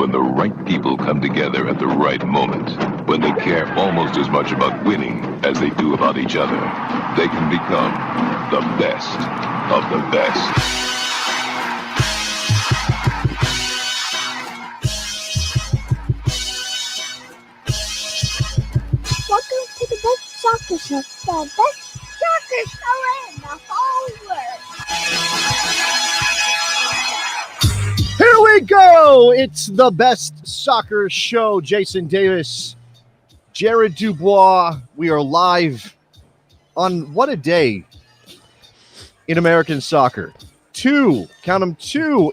When the right people come together at the right moment, when they care almost as much about winning as they do about each other, they can become the best of the best. Welcome to the best soccer show, the best soccer show in the whole world. Here we go. It's the best soccer show. Jason Davis, Jared Dubois. We are live on what a day in American soccer. Two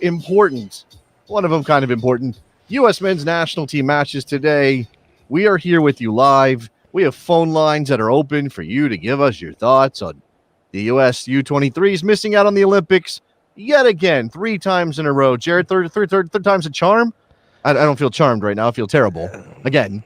important, one of them kind of important, U.S. men's national team matches today. We are here with you live. We have phone lines that are open for you to give us your thoughts on the U.S. U23s missing out on the Olympics yet again, 3 times in a row. Jared, third time's a charm? I don't feel charmed right now. I feel terrible. Again.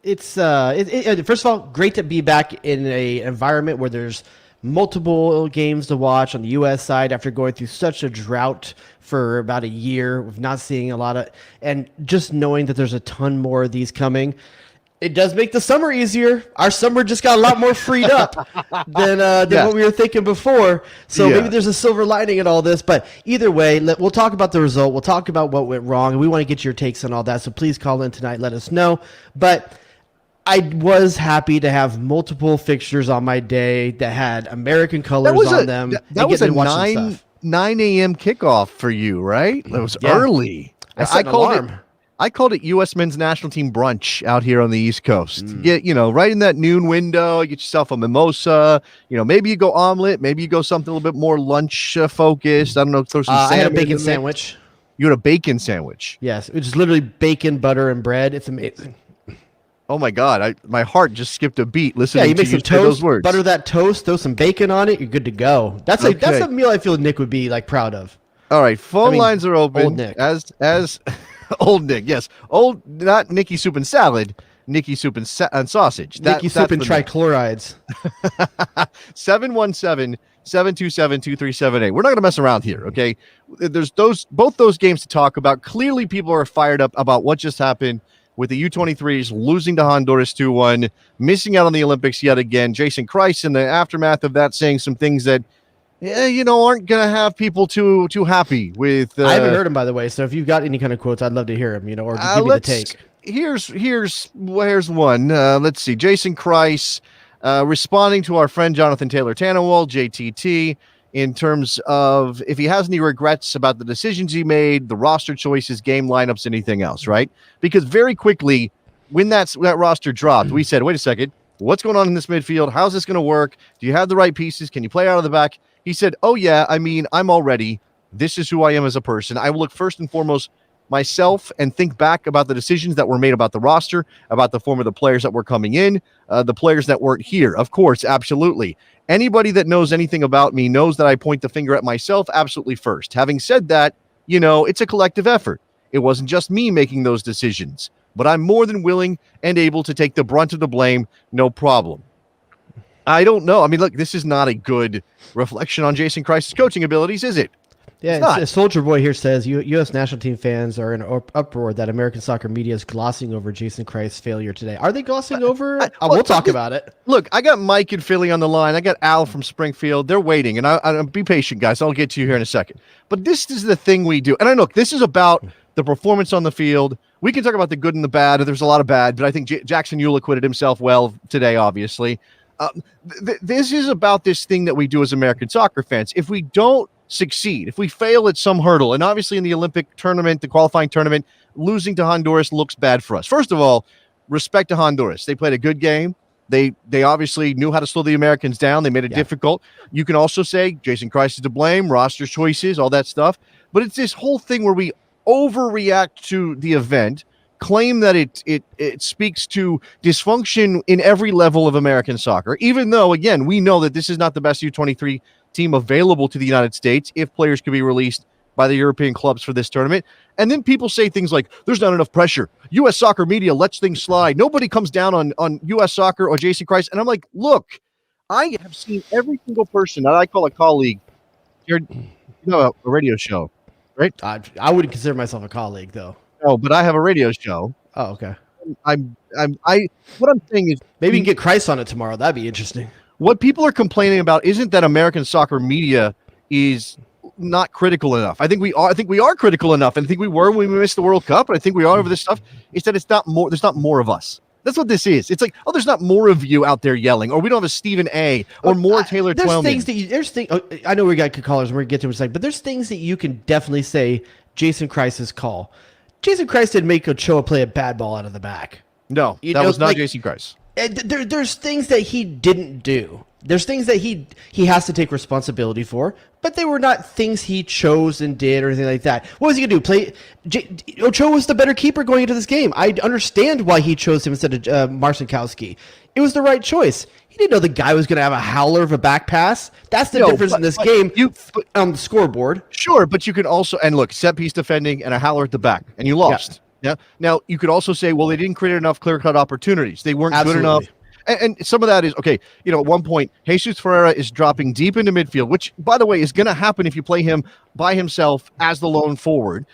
It's first of all, great to be back in an environment where there's multiple games to watch on the U.S. side after going through such a drought for about a year of not seeing a lot of, and just knowing that there's a ton more of these coming. It does make the summer easier. Our summer just got a lot more freed up than what we were thinking before. So maybe there's a silver lining in all this. But either way, we'll talk about the result. We'll talk about what went wrong. And we want to get your takes on all that. So please call in tonight. Let us know. But I was happy to have multiple fixtures on my day that had American colors on them. That was a 9 a.m. kickoff for you, right? That was early. I called it U.S. men's national team brunch out here on the East Coast. Get, right in that noon window, get yourself a mimosa. Maybe you go omelet. Maybe you go something a little bit more lunch focused. I don't know. Throw some salmon. I had a bacon sandwich. You had a bacon sandwich? Yes. It was literally bacon, butter, and bread. It's amazing. Oh, my God. My heart just skipped a beat listening you to make some you toast, say those words. Butter that toast, throw some bacon on it, you're good to go. That's a meal I feel Nick would be proud of. All right. Phone lines are open. Old Nick. As Old Nick, yes. Old, not Nicky Soup and Salad, Nicky Soup and sausage. Nicky Soup and trichlorides. 717-727-2378. We're not going to mess around here, okay? There's both those games to talk about. Clearly, people are fired up about what just happened with the U23s losing to Honduras 2-1, missing out on the Olympics yet again. Jason Christ, in the aftermath of that, saying some things that aren't going to have people too happy with. I haven't heard him, by the way. So if you've got any kind of quotes, I'd love to hear him. Or give me the take. Here's one. Let's see. Jason Christ responding to our friend Jonathan Taylor Tannewell, JTT, in terms of if he has any regrets about the decisions he made, the roster choices, game lineups, anything else, right? Because very quickly, when that roster dropped, we said, wait a second, what's going on in this midfield? How's this going to work? Do you have the right pieces? Can you play out of the back? He said, oh, yeah, I'm all ready. This is who I am as a person. I will look first and foremost myself and think back about the decisions that were made about the roster, about the form of the players that were coming in, the players that weren't here. Of course, absolutely. Anybody that knows anything about me knows that I point the finger at myself absolutely first. Having said that, it's a collective effort. It wasn't just me making those decisions, but I'm more than willing and able to take the brunt of the blame, no problem. I don't know. I mean, look, this is not a good reflection on Jason Christ's coaching abilities, is it? Yeah, Soldier Boy here says U.S. national team fans are in an uproar that American soccer media is glossing over Jason Christ's failure today. Are they glossing over? We'll talk about it. Look, I got Mike in Philly on the line. I got Al from Springfield. They're waiting, and I'll be patient, guys. I'll get to you here in a second. But this is the thing we do. And this is about the performance on the field. We can talk about the good and the bad. There's a lot of bad, but I think Jackson Euler acquitted himself well today, obviously. This is about this thing that we do as American soccer fans. If we don't succeed, if we fail at some hurdle, and obviously in the Olympic tournament, the qualifying tournament, losing to Honduras looks bad for us. First of all, respect to Honduras. They played a good game. They obviously knew how to slow the Americans down. They made it difficult. You can also say Jason Christ is to blame, roster choices, all that stuff. But it's this whole thing where we overreact to the event, claim that it speaks to dysfunction in every level of American soccer, even though, again, we know that this is not the best U23 team available to the United States if players could be released by the European clubs for this tournament. And then people say things like, there's not enough pressure. U.S. soccer media lets things slide. Nobody comes down on U.S. soccer or Jason Christ. And I'm like, look, I have seen every single person that I call a colleague. A radio show, right? I wouldn't consider myself a colleague, though. show, but I have a radio show. Oh, okay. What I'm saying is Maybe you can get Christ on it tomorrow. That'd be interesting. what people are complaining about isn't that American soccer media is not critical enough. I think we are critical enough, and I think we were when we missed the World Cup, and I think we are over this stuff. It's that it's not more. There's not more of us. That's what this is. It's like, oh, there's not more of you out there yelling, or we don't have a Stephen A. or more Taylor There's Twellman. things that I know we got callers, and we're gonna get to in a second, but there's things that you can definitely say Jason Christ's call. Jason Christ didn't make Ochoa play a bad ball out of the back. No, that was not Jason Christ. There's things that he didn't do. There's things that he has to take responsibility for, but they were not things he chose and did or anything like that. What was he going to do? Ochoa was the better keeper going into this game. I understand why he chose him instead of Marcinkowski. It was the right choice. He didn't know the guy was going to have a howler of a back pass. That's the difference in this game on the scoreboard. Sure, but you could also, and look, set piece defending and a howler at the back, and you lost. Yeah. Now, you could also say, well, they didn't create enough clear-cut opportunities. They weren't good enough. And some of that is, okay, at one point, Jesus Ferreira is dropping deep into midfield, which, by the way, is going to happen if you play him by himself as the lone forward,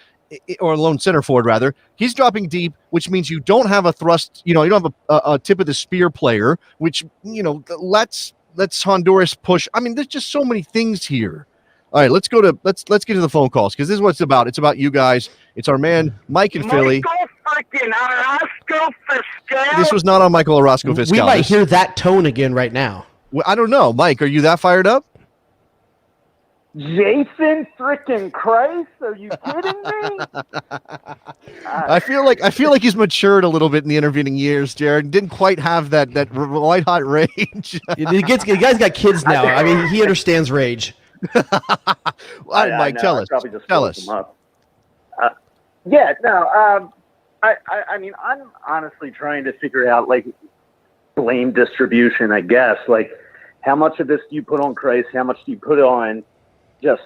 or lone center forward, rather. He's dropping deep, which means you don't have a thrust, you don't have a tip of the spear player, which, lets Honduras push. I mean, there's just so many things here. All right, let's get to the phone calls, because this is what it's about. It's about you guys. It's our man, Mike in Philly. Freaking Orozco Fiscal. This was not on Michael Orozco Fiscal. We might hear that tone again right now. Well, I don't know. Mike, are you that fired up? Jason freaking Christ? Are you kidding me? I feel like he's matured a little bit in the intervening years, Jared. Didn't quite have that white hot rage. The guy's got kids now. I mean, he understands rage. All right, Mike, tell us. Tell us. I mean, I'm honestly trying to figure out, blame distribution, I guess. How much of this do you put on Christ? How much do you put on just,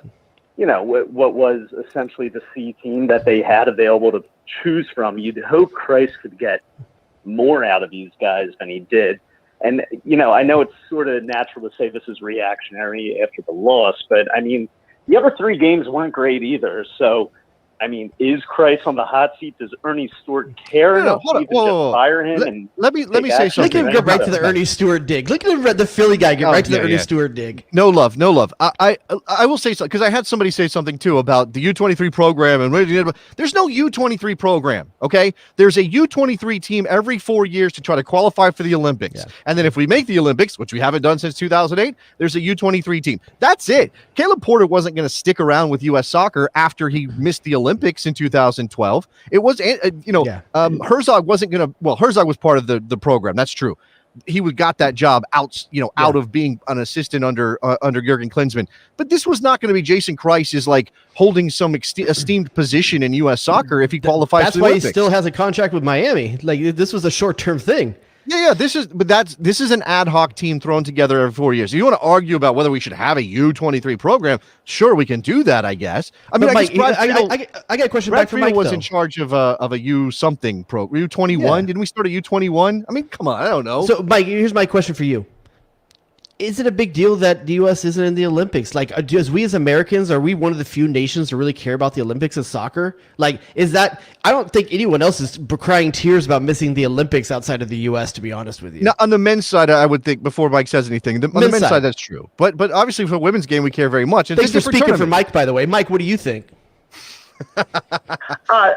what was essentially the C team that they had available to choose from? You'd hope Christ could get more out of these guys than he did. And, I know it's sort of natural to say this is reactionary after the loss, but, I mean, the other three games weren't great either. So, I mean, is Christ on the hot seat? Does Ernie Stewart care enough to even just fire him? Let me say something. Look at him get right to the Ernie Stewart dig. Look at him, the Philly guy, get right to the Ernie Stewart dig. No love. I will say something, because I had somebody say something too about the U23 program, and there's no U23 program. Okay, there's a U23 team every 4 years to try to qualify for the Olympics, and then if we make the Olympics, which we haven't done since 2008, there's a U23 team. That's it. Caleb Porter wasn't going to stick around with U.S. Soccer after he missed the Olympics in 2012. It was, Herzog wasn't going to. Well, Herzog was part of the program. That's true. He got that job out of being an assistant under Jurgen Klinsmann. But this was not going to be Jason Christ is holding some esteemed position in U.S. soccer if he qualifies. That's for the why Olympics. he still has a contract with Miami. This was a short-term thing. Yeah. This is an ad hoc team thrown together every 4 years. If you want to argue about whether we should have a U23 program, sure, we can do that, I guess. I mean, Mike, I got a question back from Mike. Was in charge of a U something program. U21? Yeah. Didn't we start a U21? I mean, come on, I don't know. So, Mike, here's my question for you. Is it a big deal that the U.S. isn't in the Olympics? As we as Americans, are we one of the few nations to really care about the Olympics of soccer? Is that? I don't think anyone else is crying tears about missing the Olympics outside of the U.S., to be honest with you. Now, on the men's side, I would think, before Mike says anything, on the men's side, that's true. But obviously, for the women's game, we care very much. And thanks for speaking for Mike, by the way. Mike, what do you think? I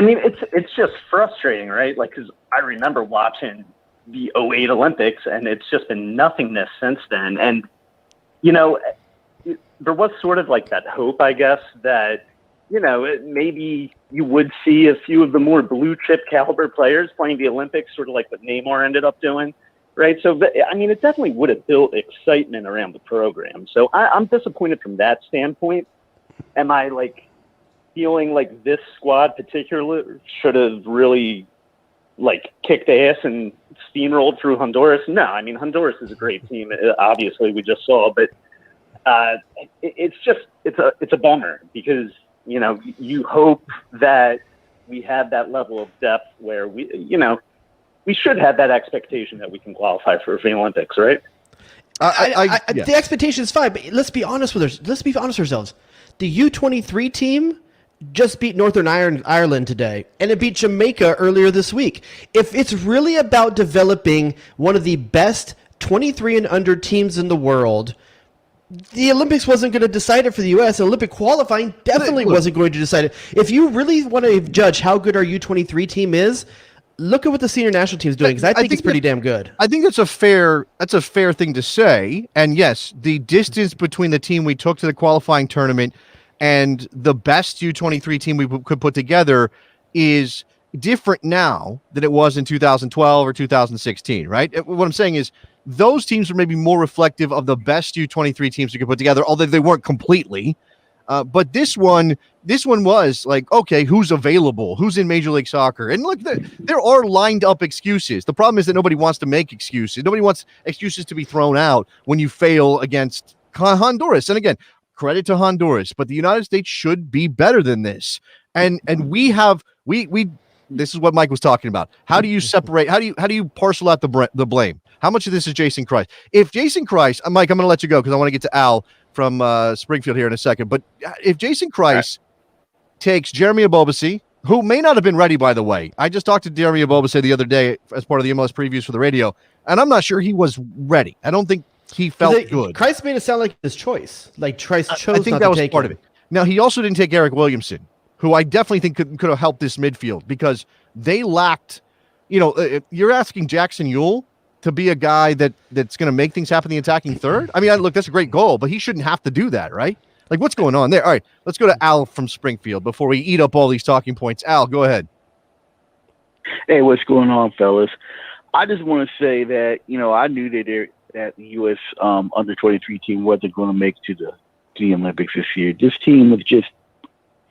mean, it's just frustrating, right? Because I remember watching the 2008 Olympics, and it's just been nothingness since then. And, there was sort of that hope, I guess, that, maybe you would see a few of the more blue chip caliber players playing the Olympics, sort of like what Neymar ended up doing, right? So, I mean, it definitely would have built excitement around the program. So I'm disappointed from that standpoint. Am I feeling like this squad particularly should have really kicked ass and steamrolled through Honduras? No, I mean, Honduras is a great team. Obviously, we just saw, but it's a bummer because you hope that we have that level of depth where we should have that expectation that we can qualify for the Olympics, right? The expectation is fine, but let's be honest ourselves. The U23 team just beat Northern Ireland today, and it beat Jamaica earlier this week. If it's really about developing one of the best 23 and under teams in the world, the Olympics wasn't going to decide it for the U.S. Olympic qualifying definitely wasn't going to decide it. If you really want to judge how good our U23 team is, look at what the senior national team is doing, because I think it's pretty damn good. I think that's a fair thing to say. And yes, the distance between the team we took to the qualifying tournament and the best U23 team we could put together is different now than it was in 2012 or 2016, right? What I'm saying is those teams are maybe more reflective of the best U23 teams we could put together, although they weren't completely. But this one was like, okay, who's available? Who's in Major League Soccer? And look, there are lined up excuses. The problem is that nobody wants to make excuses. Nobody wants excuses to be thrown out when you fail against Honduras. And again, credit to Honduras, but the United States should be better than this. And we this is what Mike was talking about. How do you separate? How do you parcel out the blame? How much of this is Jason Kreis? If Jason Kreis, Mike, I'm going to let you go because I want to get to Al from Springfield here in a second. But if Jason Kreis takes Jeremy Abobasi, who may not have been ready, by the way. I just talked to Jeremy Abobasi the other day as part of the MLS previews for the radio, and I'm not sure he was ready. I don't think he felt good. Kreis made it sound like his choice. Like Kreis chose I think not that to was take part him. of it. Now, he also didn't take Eric Williamson, who I definitely think could have helped this midfield because they lacked, you're asking Jackson Ewell to be a guy that's going to make things happen in the attacking third. I mean, look, that's a great goal, but he shouldn't have to do that, right? Like, what's going on there? All right, let's go to Al from Springfield before we eat up all these talking points. Al, go ahead. Hey, what's going on, fellas? I just want to say that, I knew that the U.S. under 23 team wasn't going to make it to the Olympics this year. This team was just,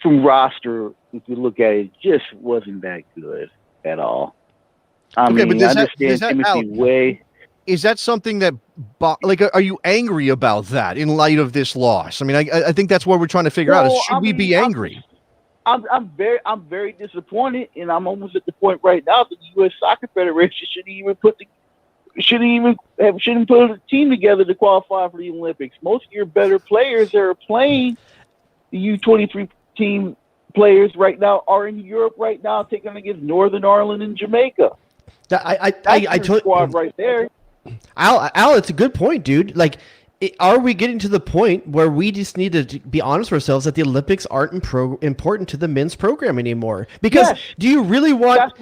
from roster, if you look at it, just wasn't that good at all. I understand Timothy Way. Is that something that, are you angry about that in light of this loss? I mean, I think that's what we're trying to figure out. Should we be angry? I'm very disappointed, and I'm almost at the point right now that the U.S. Soccer Federation shouldn't put a team together to qualify for the Olympics. Most of your better players that are playing the U23 team players right now are in Europe right now, taking against Northern Ireland and Jamaica. I told squad right there. Al, it's a good point, dude. Like, are we getting to the point where we just need to be honest with ourselves that the Olympics aren't important to the men's program anymore? Because do you really want?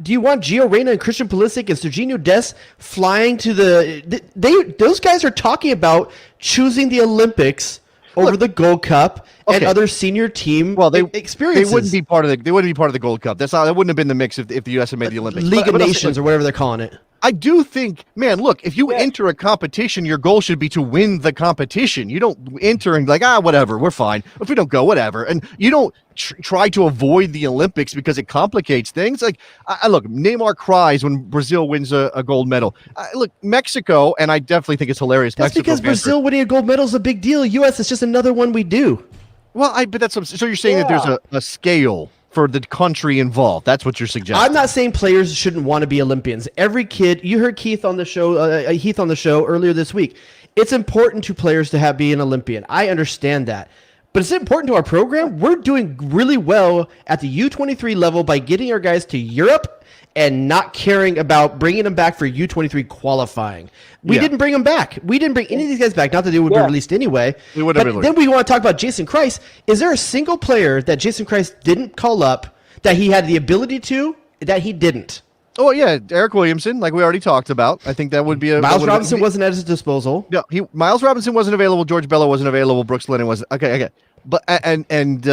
Do you want Gio Reyna and Christian Pulisic and Serginho Dest flying to those guys are talking about choosing the Olympics over the Gold Cup and other senior team experiences. They wouldn't be part of the Gold Cup. That wouldn't have been the mix if the U.S. had made the Olympics. League of Nations or whatever they're calling it. I do think, man, look, if you enter a competition, your goal should be to win the competition. You don't enter and whatever, we're fine. If we don't go, whatever. And you don't try to avoid the Olympics because it complicates things. Like, look, Neymar cries when Brazil wins a gold medal. Look, Mexico, and I definitely think it's hilarious. That's Mexico because Brazil winning a gold medal is a big deal. U.S. is just another one we do. Well, but that's so you're saying that there's a scale for the country involved. That's what you're suggesting. I'm not saying players shouldn't want to be Olympians. Every kid, you heard Heath on the show earlier this week. It's important to players to be an Olympian. I understand that. But it's important to our program. We're doing really well at the U23 level by getting our guys to Europe and not caring about bringing them back for U23 qualifying. We didn't bring them back. We didn't bring any of these guys back. Not that they would be released anyway. But then we want to talk about Jason Kreis. Is there a single player that Jason Kreis didn't call up that he had the ability to that he didn't? Oh, yeah, Eric Williamson, like we already talked about. I think that would be Miles Robinson wasn't at his disposal. No, Miles Robinson wasn't available. George Bello wasn't available. Brooks Lennon wasn't. Okay. But and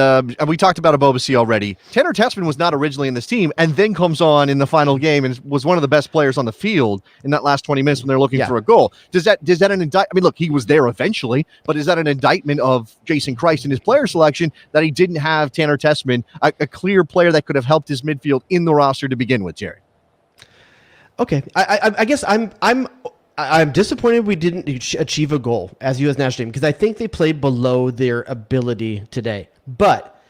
we talked about Abobasi already. Tanner Tessman was not originally in this team, and then comes on in the final game and was one of the best players on the field in that last 20 minutes when they're looking for a goal. Does that an indict? I mean, look, he was there eventually, but is that an indictment of Jason Kreis and his player selection that he didn't have Tanner Tessman, a clear player that could have helped his midfield in the roster to begin with, Jerry? Okay, I guess I'm disappointed we didn't achieve a goal as U.S. national team because I think they played below their ability today. But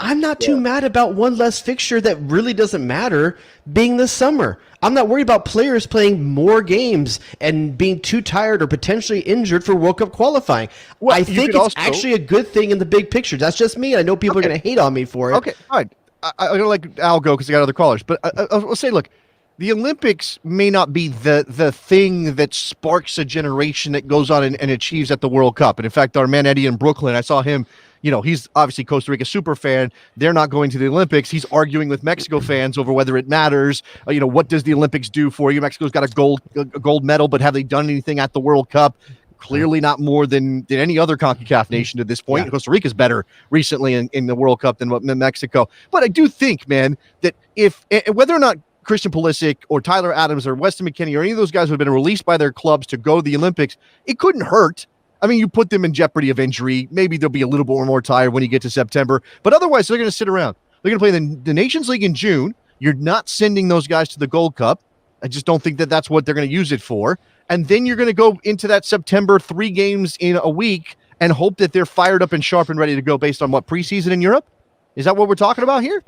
I'm not too mad about one less fixture that really doesn't matter being this summer. I'm not worried about players playing more games and being too tired or potentially injured for World Cup qualifying. Well, I think it's actually a good thing in the big picture. That's just me. I know people are going to hate on me for it. Okay, fine. I'm going to let Al go because I got other callers. But I'll say, look, the Olympics may not be the thing that sparks a generation that goes on and achieves at the World Cup. And in fact, our man Eddie in Brooklyn, I saw him, he's obviously Costa Rica super fan. They're not going to the Olympics. He's arguing with Mexico fans over whether it matters. What does the Olympics do for you? Mexico's got a gold medal, but have they done anything at the World Cup? Clearly not more than any other CONCACAF nation to this point. Yeah. Costa Rica's better recently in the World Cup than Mexico. But I do think, man, that if whether or not Christian Pulisic or Tyler Adams or Weston McKennie or any of those guys who have been released by their clubs to go to the Olympics, it couldn't hurt. I mean, you put them in jeopardy of injury. Maybe they'll be a little bit more tired when you get to September. But otherwise, they're going to sit around. They're going to play the Nations League in June. You're not sending those guys to the Gold Cup. I just don't think that that's what they're going to use it for. And then you're going to go into that September 3 games in a week and hope that they're fired up and sharp and ready to go based on what preseason in Europe? Is that what we're talking about here?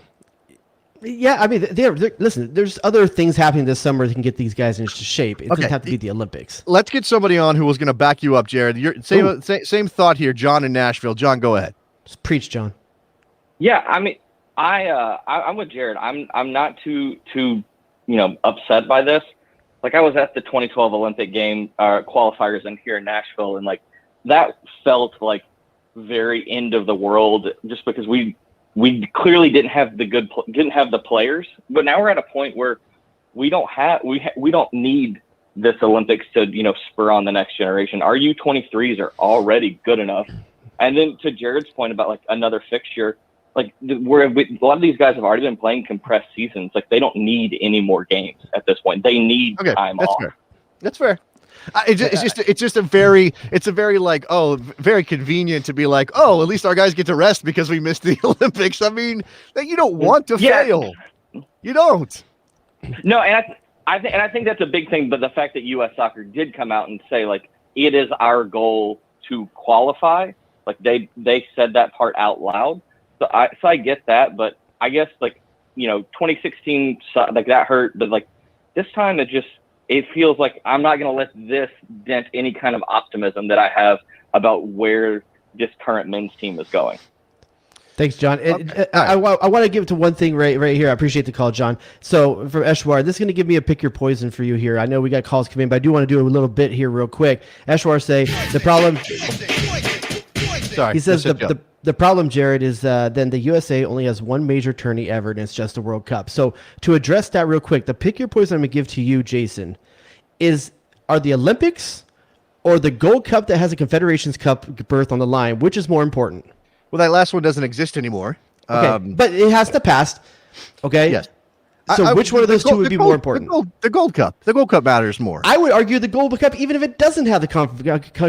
Yeah, I mean, listen, there's other things happening this summer that can get these guys into shape. It doesn't have to be the Olympics. Let's get somebody on who was going to back you up, Jared. Same thought here. John in Nashville. John, go ahead. Just preach, John. Yeah, I mean, I'm with Jared. I'm not too upset by this. Like, I was at the 2012 Olympic game qualifiers in here in Nashville, and like that felt like very end of the world, just because we clearly didn't have the players. But now we're at a point where we don't need this Olympics to spur on the next generation. Our U23s are already good enough. And then to Jared's point about like another fixture, like a lot of these guys have already been playing compressed seasons. Like, they don't need any more games at this point. They need time off. Fair. That's fair. It's just a very like, very convenient to be like, at least our guys get to rest because we missed the Olympics. I mean, you don't want to fail. You don't. No, and I think that's a big thing. But the fact that U.S. Soccer did come out and say like it is our goal to qualify, like they said that part out loud. So I get that, but I guess 2016 like that hurt, but like this time it feels like I'm not going to let this dent any kind of optimism that I have about where this current men's team is going. Thanks, John. Okay. I want to give it to one thing right here. I appreciate the call, John. So from Eshwar, this is going to give me a pick your poison for you here. I know we got calls coming in, but I do want to do a little bit here real quick. Eshwar say the problem. Sorry, he says the problem, Jared, is then the USA only has one major tourney ever, and it's just the World Cup. So to address that real quick, the pick your poison I'm going to give to you, Jason, are the Olympics or the Gold Cup that has a Confederations Cup berth on the line, which is more important? Well, that last one doesn't exist anymore. Okay, but it has in the past. Okay. Yes. So which one of those two would be more important? The Gold Cup. The Gold Cup matters more. I would argue the Gold Cup, even if it doesn't have the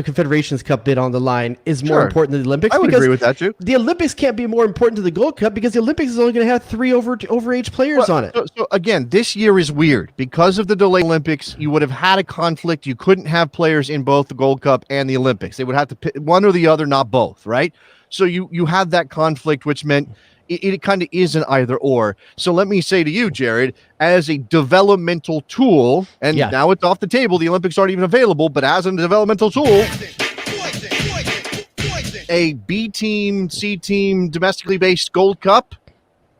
Confederations Cup bid on the line, is more important than the Olympics. I would agree with that, too. The Olympics can't be more important to the Gold Cup because the Olympics is only going to have 3 overage players on it. So again, this year is weird. Because of the delayed Olympics, you would have had a conflict. You couldn't have players in both the Gold Cup and the Olympics. They would have to pick one or the other, not both, right? So you had that conflict, which meant it kind of is an either or. So let me say to you, Jared, as a developmental tool, and now it's off the table, the Olympics aren't even available, but as a developmental tool, a B team, C team, domestically based Gold Cup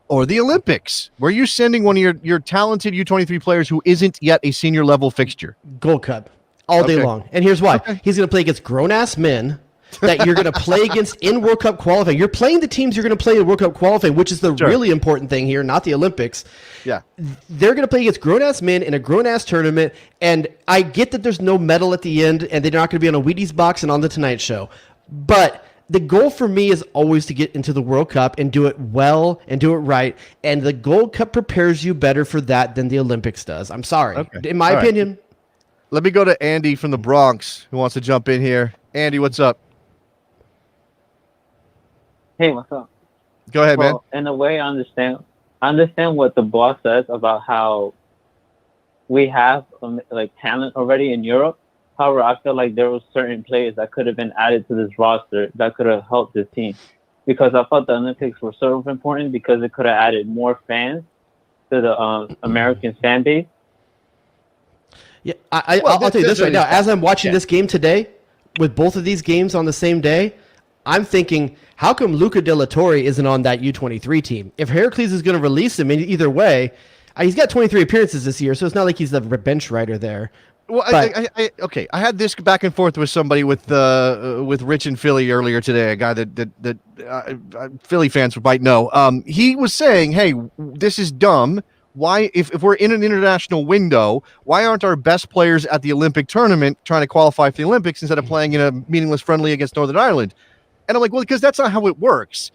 or the Olympics, where you're sending one of your talented U23 players who isn't yet a senior level fixture. Gold Cup all day long. And here's why. He's going to play against grown-ass men that you're going to play against in World Cup qualifying. You're playing the teams you're going to play in World Cup qualifying, which is the really important thing here, not the Olympics. Yeah. They're going to play against grown-ass men in a grown-ass tournament, and I get that there's no medal at the end, and they're not going to be on a Wheaties box and on the Tonight Show. But the goal for me is always to get into the World Cup and do it well and do it right, and the Gold Cup prepares you better for that than the Olympics does. I'm sorry. In my opinion. Let me go to Andy from the Bronx who wants to jump in here. Andy, what's up? Hey, what's up? Go ahead, man. In a way, I understand what the boss says about how we have talent already in Europe. However, I feel like there were certain players that could have been added to this roster that could have helped this team. because I thought the Olympics were sort of important because it could have added more fans to the American fan base. Yeah, I'll tell you this right now. As I'm watching this game today, with both of these games on the same day, I'm thinking, how come Luca De La Torre isn't on that U23 team? If Heracles is going to release him in either way, he's got 23 appearances this year, so it's not like he's the bench rider there. Well, okay. I had this back and forth with somebody with Rich in Philly earlier today, a guy that Philly fans might know. He was saying, "Hey, this is dumb. Why, if we're in an international window, why aren't our best players at the Olympic tournament trying to qualify for the Olympics instead of playing in a meaningless friendly against Northern Ireland?" And I'm like, well, because that's not how it works.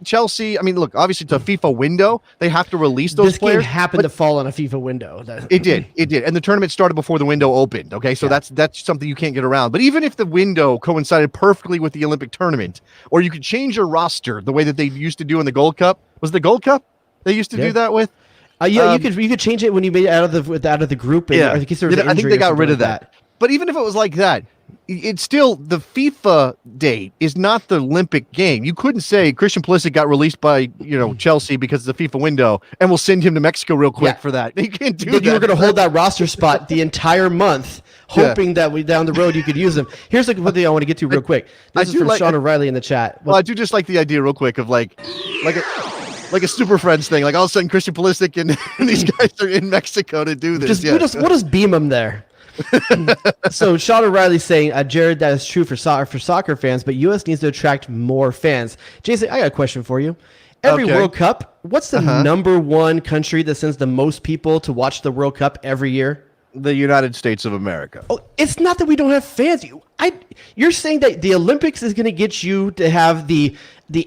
Chelsea, I mean, look, obviously it's a FIFA window. They have to release those players. This game happened to fall on a FIFA window. It did. And the tournament started before the window opened, okay? So that's something you can't get around. But even if the window coincided perfectly with the Olympic tournament, or you could change your roster the way that they used to do in the Gold Cup. Was it the Gold Cup they used to do that with? You could change it when you made it out of the group. And I think they got rid of that. But even if it was like that, it's still the FIFA date is not the Olympic game. You couldn't say Christian Pulisic got released by Chelsea because of the FIFA window, and we'll send him to Mexico real quick for that. You can't do that. You were going to hold that roster spot the entire month, hoping that down the road you could use them. Here's one thing I want to get to real quick. This is from Sean O'Reilly in the chat. Well, I do just like the idea real quick of like a Super Friends thing. Like all of a sudden Christian Pulisic and these guys are in Mexico to do this. We'll just beam them there. So Sean O'Reilly saying, Jared, that is true for soccer fans, but U.S. needs to attract more fans. Jason, I got a question for you. Every World Cup, what's the number one country that sends the most people to watch the World Cup every year? The United States of America. Oh, it's not that we don't have fans. You're saying that the Olympics is going to get you to have the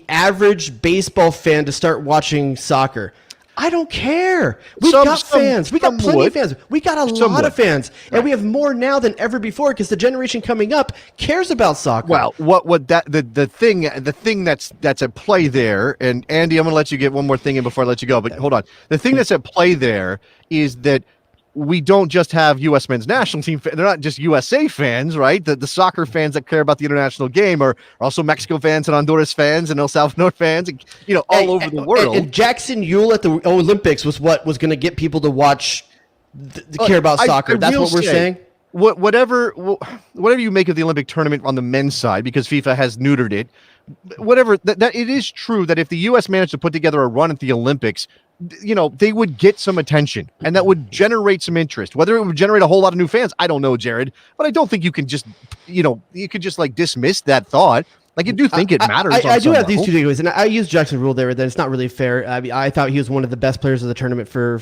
average baseball fan to start watching soccer. I don't care. We got fans. We got plenty of fans. We got a lot of fans, and we have more now than ever before because the generation coming up cares about soccer. Well, the thing that's at play there, and Andy, I'm going to let you get one more thing in before I let you go, but hold on. The thing that's at play there is that we don't just have U.S. men's national team. They're not just USA fans, right? The soccer fans that care about the international game are also Mexico fans and Honduras fans and El Salvador fans, and, all over the world. And Jackson Yule at the Olympics was what was going to get people to watch, care about soccer. That's what we're saying. Whatever you make of the Olympic tournament on the men's side, because FIFA has neutered it, whatever, that it is true that if the U.S. managed to put together a run at the Olympics, they would get some attention and that would generate some interest. Whether it would generate a whole lot of new fans, I don't know, Jared, but I don't think you can just, you could just like dismiss that thought. Like, you do think it matters. I do have these two takeaways, and I use Jackson Rule there. That it's not really fair. I mean, I thought he was one of the best players of the tournament for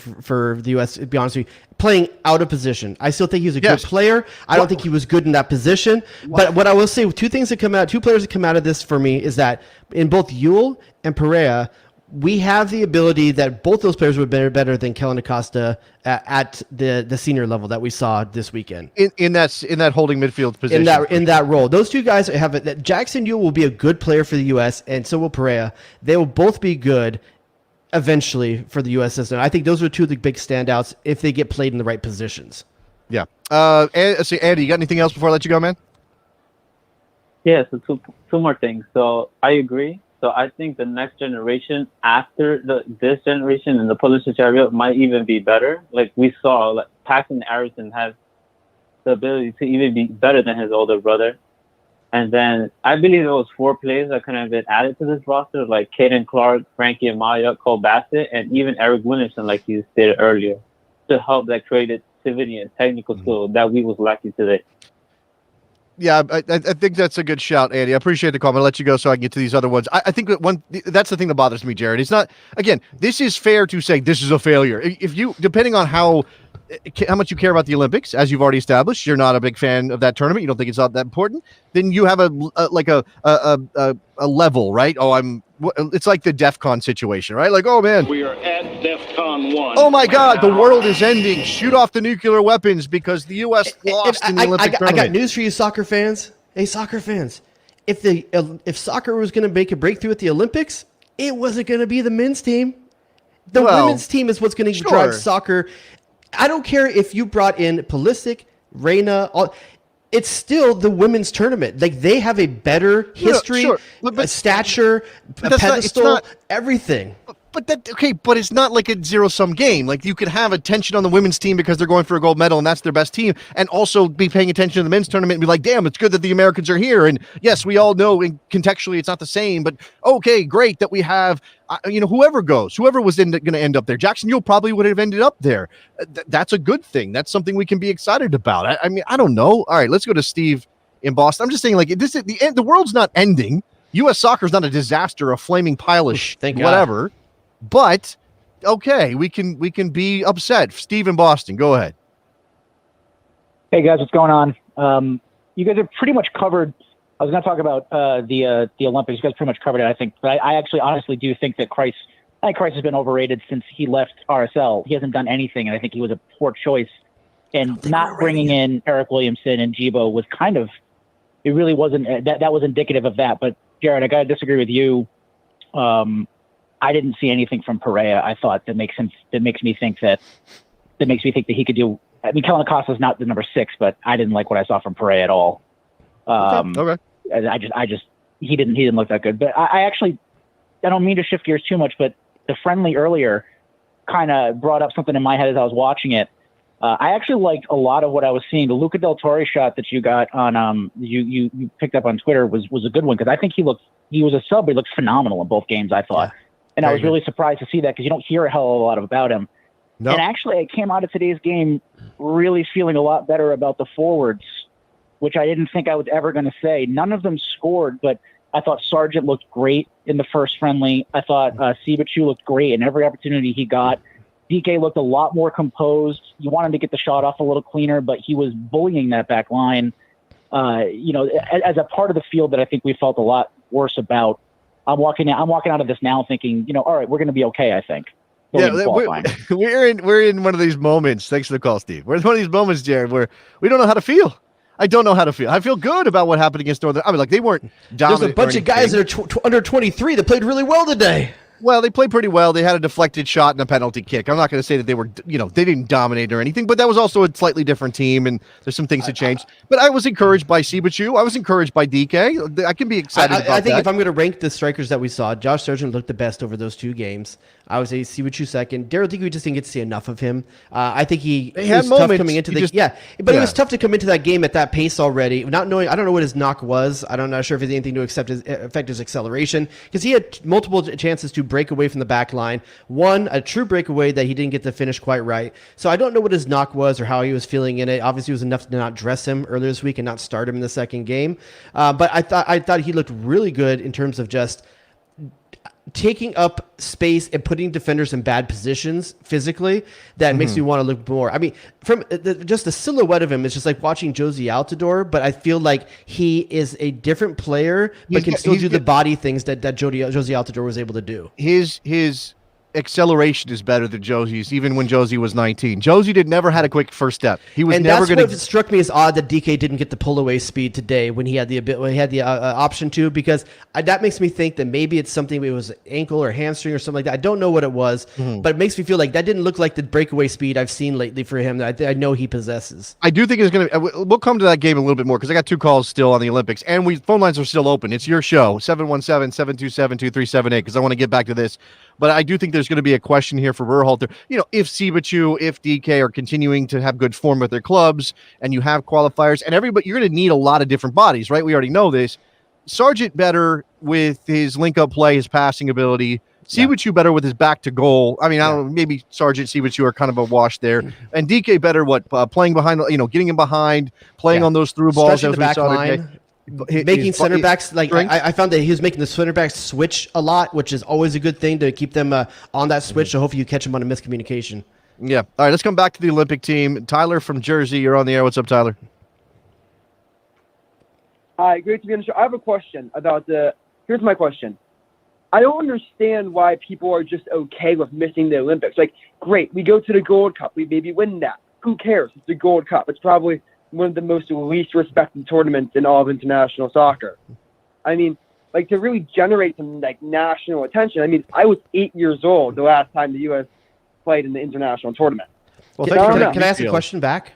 the U.S. To be honest with you, playing out of position. I still think he was a good player. I don't think he was good in that position. But what I will say, two players that come out of this for me is that in both Yule and Perea, we have the ability that both those players would be better than Kellen Acosta at the senior level that we saw this weekend. In that holding midfield position. In that role. Those two guys have it. That Jackson Yule will be a good player for the U.S. and so will Perea. They will both be good eventually for the U.S. system. I think those are two of the big standouts if they get played in the right positions. Yeah. Andy, you got anything else before I let you go, man? Yeah, so two more things. So I agree. So I think the next generation after this generation in the Pulisic area might even be better. Like we saw, like Paxton Harrison has the ability to even be better than his older brother. And then I believe there was 4 players that could have been added to this roster, like Caden Clark, Frankie Amaya, Cole Bassett, and even Eric Williamson, like you stated earlier, to help that creativity and technical skill that we was lacking today. Yeah, I think that's a good shout, Andy. I appreciate the call. I'm going to let you go so I can get to these other ones. I think that's the thing that bothers me, Jared. It's not, again, this is fair to say this is a failure. If you, depending on how much you care about the Olympics, as you've already established, you're not a big fan of that tournament. You don't think it's not that important. Then you have a level, right? It's like the DEF CON situation, right? Like, oh man, we are at DEF CON 1. Oh my God, the world is ending. Shoot off the nuclear weapons because the U.S. lost in the Olympic tournament. I got news for you, soccer fans. Hey, soccer fans, if soccer was going to make a breakthrough at the Olympics, it wasn't going to be the men's team. The women's team is what's going to drive soccer. I don't care if you brought in Pulisic, Reina. it's still the women's tournament. Like, they have a better history, sure. a stature, a pedestal, everything. But it's not like a zero-sum game. Like, you could have attention on the women's team because they're going for a gold medal and that's their best team, and also be paying attention to the men's tournament and be like, damn, it's good that the Americans are here. And yes, we all know contextually it's not the same, but okay, great that we have, whoever was going to end up there. Jackson Yule probably would have ended up there. That's a good thing. That's something we can be excited about. I mean, I don't know. All right, let's go to Steve in Boston. I'm just saying, like, this is the end. The world's not ending. U.S. soccer is not a disaster, a flaming pile of whatever. But okay, we can be upset. Steve in Boston, go ahead. Hey guys, what's going on? You guys have pretty much covered. I was going to talk about the Olympics. You guys pretty much covered it, I think. But I actually honestly do think that Kreis has been overrated since he left RSL. He hasn't done anything, and I think he was a poor choice. And not bringing in Eric Williamson and Jibo was kind of, it really wasn't, that was indicative of that. But Jared, I got to disagree with you. I didn't see anything from Perea. I thought that makes me think that he could do. I mean, Kellen Acosta's not the number 6, but I didn't like what I saw from Perea at all. Okay. He didn't look that good. But I don't mean to shift gears too much, but the friendly earlier kind of brought up something in my head as I was watching it. I actually liked a lot of what I was seeing. The Luca Del Torre shot that you got on you picked up on Twitter was a good one, because I think he was a sub, but he looked phenomenal in both games, I thought. Yeah. And I was really surprised to see that, because you don't hear a hell of a lot about him. Nope. And actually, I came out of today's game really feeling a lot better about the forwards, which I didn't think I was ever going to say. None of them scored, but I thought Sargent looked great in the first friendly. I thought Sibachu looked great in every opportunity he got. DK looked a lot more composed. You want him to get the shot off a little cleaner, but he was bullying that back line. As a part of the field that I think we felt a lot worse about. I'm walking out of this now thinking, all right, we're going to be okay, I think. Yeah, we're in one of these moments. Thanks for the call, Steve. We're in one of these moments, Jared, where we don't know how to feel. I don't know how to feel. I feel good about what happened against Northern. I mean, like, they weren't dominant. There's a bunch of guys that are under 23 that played really well today. Well, they played pretty well. They had a deflected shot and a penalty kick. I'm not going to say that they were, they didn't dominate or anything, but that was also a slightly different team, and there's some things that changed. But I was encouraged by Sibachu. I was encouraged by DK. I can be excited about that. I think if I'm going to rank the strikers that we saw, Josh Sargent looked the best over those 2 games. I would say Sibachu second. Daryl, I think we just didn't get to see enough of him. I think he was tough coming into it was tough to come into that game at that pace already, not knowing. I don't know what his knock was. I'm not sure if it had anything to affect his acceleration, because he had multiple chances to break away from the back line. One, a true breakaway that he didn't get to finish quite right. So I don't know what his knock was or how he was feeling in it. Obviously, it was enough to not dress him earlier this week and not start him in the second game. But I thought he looked really good in terms of just taking up space and putting defenders in bad positions physically. That makes me want to look more. I mean, from just the silhouette of him, it's just like watching Josie Altidore, but I feel like he is a different player, but can still do the body things that Josie Altidore was able to do. His acceleration is better than Josie's, even when Josie was 19. Josie never had a quick first step. He was never going to. What struck me as odd that DK didn't get the pull away speed today when he had the option to, because that makes me think that maybe it's something. It was ankle or hamstring or something like that. I don't know what it was, but it makes me feel like that didn't look like the breakaway speed I've seen lately for him that I know he possesses. I do think it's going to. We'll come to that game a little bit more, because I got 2 calls still on the Olympics, and phone lines are still open. It's your show, 717-727-2378, because I want to get back to this. But I do think there's going to be a question here for Berhalter. If Sibachu, if DK are continuing to have good form with their clubs, and you have qualifiers, and everybody, you're going to need a lot of different bodies, right? We already know this. Sargent better with his link-up play, his passing ability. Sibachu better with his back to goal. I mean, I don't know, maybe Sargent, Sibachu are kind of a wash there. And DK better playing behind, getting him behind, playing on those through balls. Stretching the back line. Making center backs, like I found that he was making the center backs switch a lot, which is always a good thing to keep them on that switch. So hopefully you catch them on a miscommunication. Yeah. All right, let's come back to the Olympic team. Tyler from Jersey, you're on the air. What's up, Tyler? Hi, great to be on the show. I have a question about here's my question. I don't understand why people are just okay with missing the Olympics. Like, great, we go to the Gold Cup, we maybe win that. Who cares? It's the Gold Cup. It's probably one of the most least respected tournaments in all of international soccer. I mean, like, to really generate some national attention. I mean, I was 8 years old the last time the U.S. played in the international tournament. Well, can I ask a question back?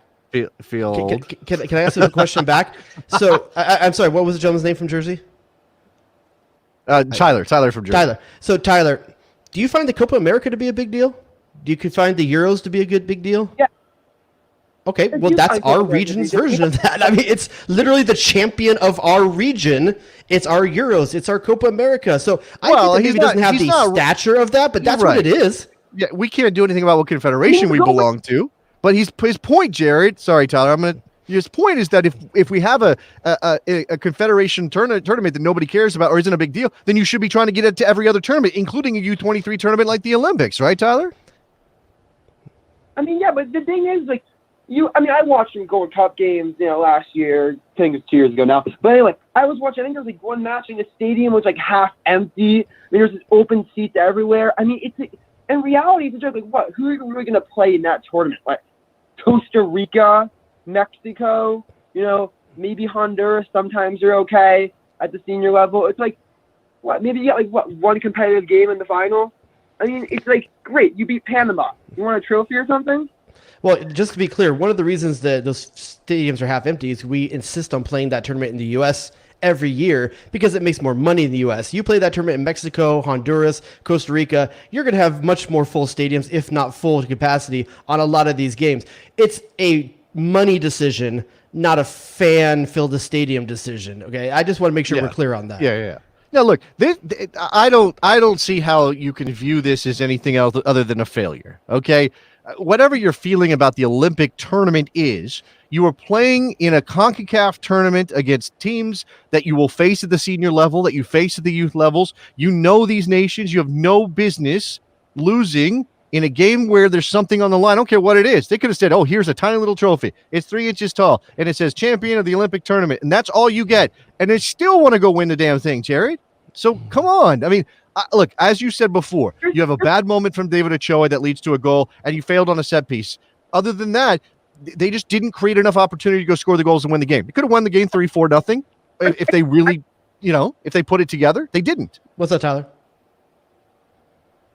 Field. Can I ask you a question back? So I'm sorry. What was the gentleman's name from Jersey? Tyler from Jersey. Tyler. So Tyler, do you find the Copa America to be a big deal? Do you find the Euros to be a big deal? Yeah. Okay, well, that's our region's version of that. I mean, it's literally the champion of our region. It's our Euros. It's our Copa America. So I think that maybe doesn't have the stature of that, but that's what it is. Yeah, we can't do anything about what confederation we belong to. But his point, Jared. Sorry, Tyler. His point is that if we have a confederation tournament that nobody cares about or isn't a big deal, then you should be trying to get it to every other tournament, including a U23 tournament like the Olympics, right, Tyler? I mean, yeah, but the thing is, like, I watched some Gold Cup games, last year. I think it's 2 years ago now. But anyway, I was watching. I think there was like one match in the stadium was like half empty. There's just open seats everywhere. I mean, in reality, it's a joke. Like, what? Who are you really going to play in that tournament? Like Costa Rica, Mexico, maybe Honduras. Sometimes you're okay at the senior level. It's like, what? Maybe you get one competitive game in the final. I mean, it's like, great. You beat Panama. You want a trophy or something? Well, just to be clear, one of the reasons that those stadiums are half empty is we insist on playing that tournament in the U.S. every year because it makes more money in the U.S. You play that tournament in Mexico, Honduras, Costa Rica, you're going to have much more full stadiums, if not full capacity, on a lot of these games. It's a money decision, not a fan-filled stadium decision. Okay, I just want to make sure we're clear on that. Yeah. Now, look, I don't see how you can view this as anything else other than a failure. Okay. Whatever you're feeling about the Olympic tournament is, you are playing in a CONCACAF tournament against teams that you will face at the senior level, that you face at the youth levels. You know these nations. You have no business losing in a game where there's something on the line. I don't care what it is. They could have said, oh, here's a tiny little trophy. It's 3 inches tall, and it says champion of the Olympic tournament, and that's all you get. And they still want to go win the damn thing, Jared. So come on. I mean, look, as you said before, you have a bad moment from David Ochoa that leads to a goal, and you failed on a set piece. Other than that, they just didn't create enough opportunity to go score the goals and win the game. They could have won the game 3-4-0 if they really, if they put it together. They didn't. What's up, Tyler?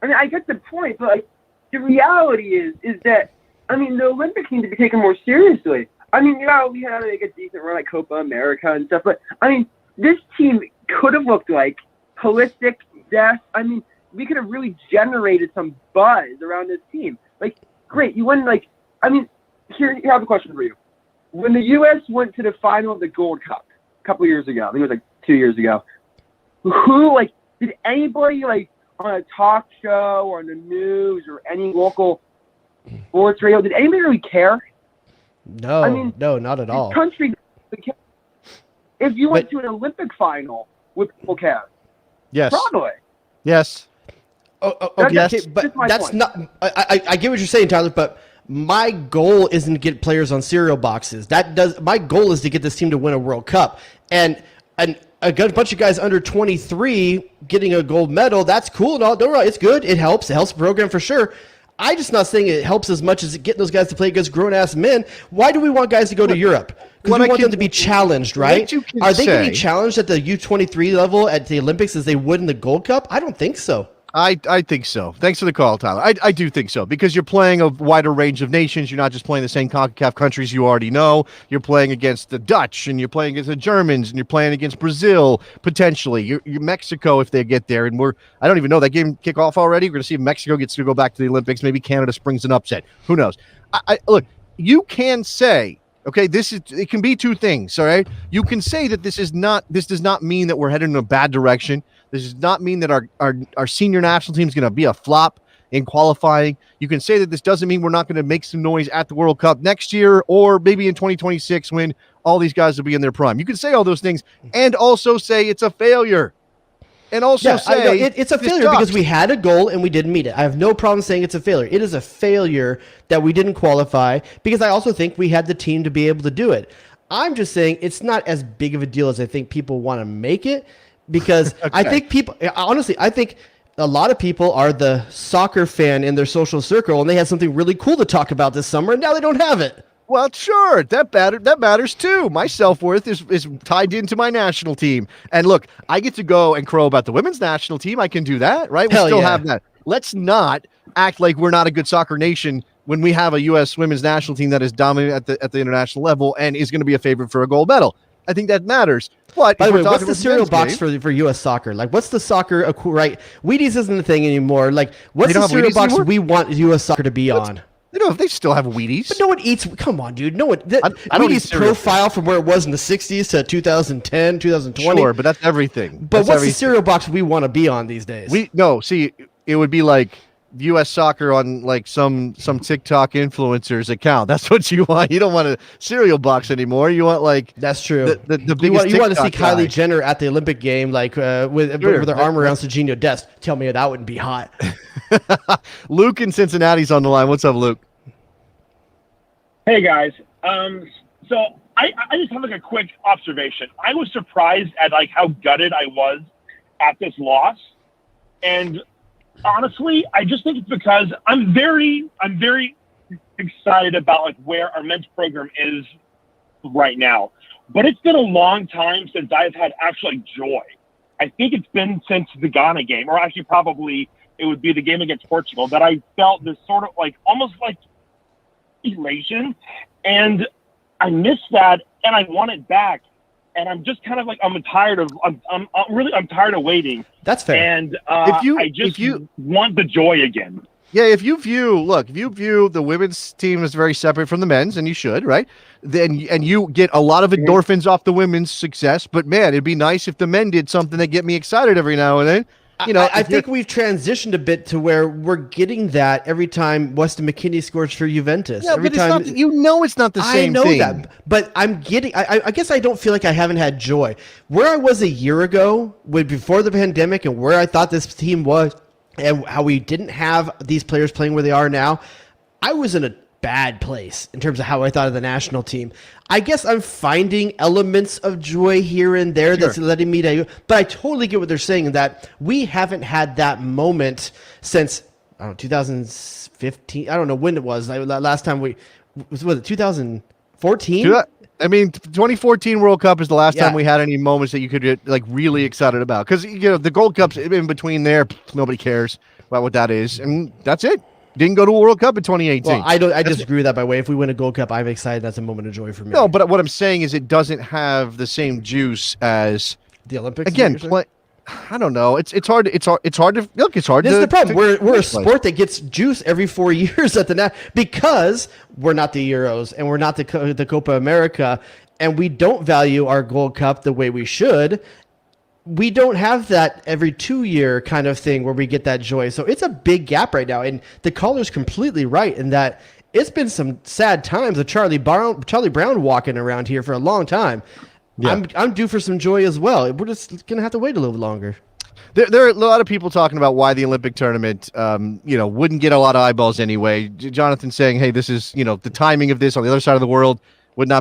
I mean, I get the point, but the reality is that, the Olympics need to be taken more seriously. I mean, we had a decent run like Copa America and stuff, but, this team could have looked like holistic death. We could have really generated some buzz around this team. Like, great, you win, here I have a question for you. When the U.S. went to the final of the Gold Cup a couple years ago, I think it was 2 years ago, did anybody, on a talk show or on the news or any local sports radio, did anybody really care? No, no, not at all. Country, if you went to an Olympic final, would people care? Yes. Probably. Yes. Okay, That's but that's point. not. I get what you're saying, Tyler. But my goal isn't to get players on cereal boxes. My goal is to get this team to win a World Cup, and a good bunch of guys under 23 getting a gold medal. That's cool and all. It's good. It helps. It helps the program for sure. I'm just not saying it helps as much as getting those guys to play against grown-ass men. Why do we want guys to go to Europe? Because we want them to be challenged, right? Are they getting challenged at the U23 level at the Olympics as they would in the Gold Cup? I don't think so. I think so. Thanks for the call, Tyler. I do think so, because you're playing a wider range of nations. You're not just playing the same CONCACAF countries you already know. You're playing against the Dutch, and you're playing against the Germans, and you're playing against Brazil, potentially. You're Mexico if they get there. And I don't even know, that game kick off already? We're going to see if Mexico gets to go back to the Olympics. Maybe Canada springs an upset. Who knows? Look, you can say, okay, it can be two things, all right? You can say that this does not mean that we're headed in a bad direction. This does not mean that our senior national team is going to be a flop in qualifying. You can say that this doesn't mean we're not going to make some noise at the World Cup next year or maybe in 2026 when all these guys will be in their prime. You can say all those things and also say it's a failure. And also say it's a failure because we had a goal and we didn't meet it. I have no problem saying it's a failure. It is a failure that we didn't qualify because I also think we had the team to be able to do it. I'm just saying it's not as big of a deal as I think people want to make it, because okay. I think a lot of people are the soccer fan in their social circle and they had something really cool to talk about this summer and now they don't have it. Well, sure, that matters too. My self-worth is tied into my national team. And look, I get to go and crow about the women's national team. I can do that, right? We still have that. Let's not act like we're not a good soccer nation when we have a U.S. women's national team that is dominant at the international level and is going to be a favorite for a gold medal. I think that matters. But by the way, what's the cereal box for U.S. soccer? Like, what's the soccer, right? Wheaties isn't a thing anymore. Like, what's the cereal box we want U.S. soccer to be on? You know, if they still have Wheaties. But no one eats. Come on, dude. No one. I don't Wheaties profile from where it was in the 60s to 2010, 2020. Sure, but that's everything. But what's the cereal box we want to be on these days? See, it would be like U.S. soccer on like some TikTok influencer's account. That's what you want. You don't want a cereal box anymore. You want like that's true. The biggest you want to see TikTok Kylie guy. Jenner at the Olympic game, like with her arm around Serginho Dest. Tell me that wouldn't be hot. Luke in Cincinnati's on the line. What's up, Luke? Hey guys. So I just have like a quick observation. I was surprised at like how gutted I was at this loss, and honestly, I just think it's because I'm very excited about like where our men's program is right now. But it's been a long time since I've had actually joy. I think it's been since the Ghana game, or actually probably it would be the game against Portugal, that I felt this sort of like almost like elation, and I miss that, and I want it back. And I'm just kind of like I'm tired of waiting. That's fair. And I just want the joy again. Yeah, if you view the women's team as very separate from the men's, and you should, right? Then you get a lot of endorphins off the women's success. But man, it'd be nice if the men did something that get me excited every now and then. You know, I think we've transitioned a bit to where we're getting that every time Weston McKennie scores for Juventus. Yeah, every but time, it's not the same thing. I know that, but I'm getting. I guess I don't feel like I haven't had joy. Where I was a year ago, before the pandemic, and where I thought this team was, and how we didn't have these players playing where they are now, I was in a bad place in terms of how I thought of the national team. I guess I'm finding elements of joy here and there that's letting me to, but I totally get what they're saying, that we haven't had that moment since, I don't know, 2015. I don't know when it was. Last time was it 2014? I mean, 2014 World Cup is the last time we had any moments that you could get like really excited about. Because the Gold Cup's in between there, nobody cares about what that is, and that's it. Didn't go to a World Cup in 2018. Well, I disagree with that, by the way. If we win a Gold Cup, I'm excited. That's a moment of joy for me. No, but what I'm saying is it doesn't have the same juice as the Olympics. Again, I don't know. It's hard to look. It's hard. This is the problem. We're a sport that gets juice every 4 years at the net because we're not the Euros and we're not the Copa America, and we don't value our Gold Cup the way we should. We don't have that every 2 year kind of thing where we get that joy. So it's a big gap right now. And the caller's completely right in that it's been some sad times of Charlie Brown walking around here for a long time. Yeah. I'm due for some joy as well. We're just going to have to wait a little longer. There are a lot of people talking about why the Olympic tournament, wouldn't get a lot of eyeballs anyway. Jonathan saying, hey, this is, the timing of this on the other side of the world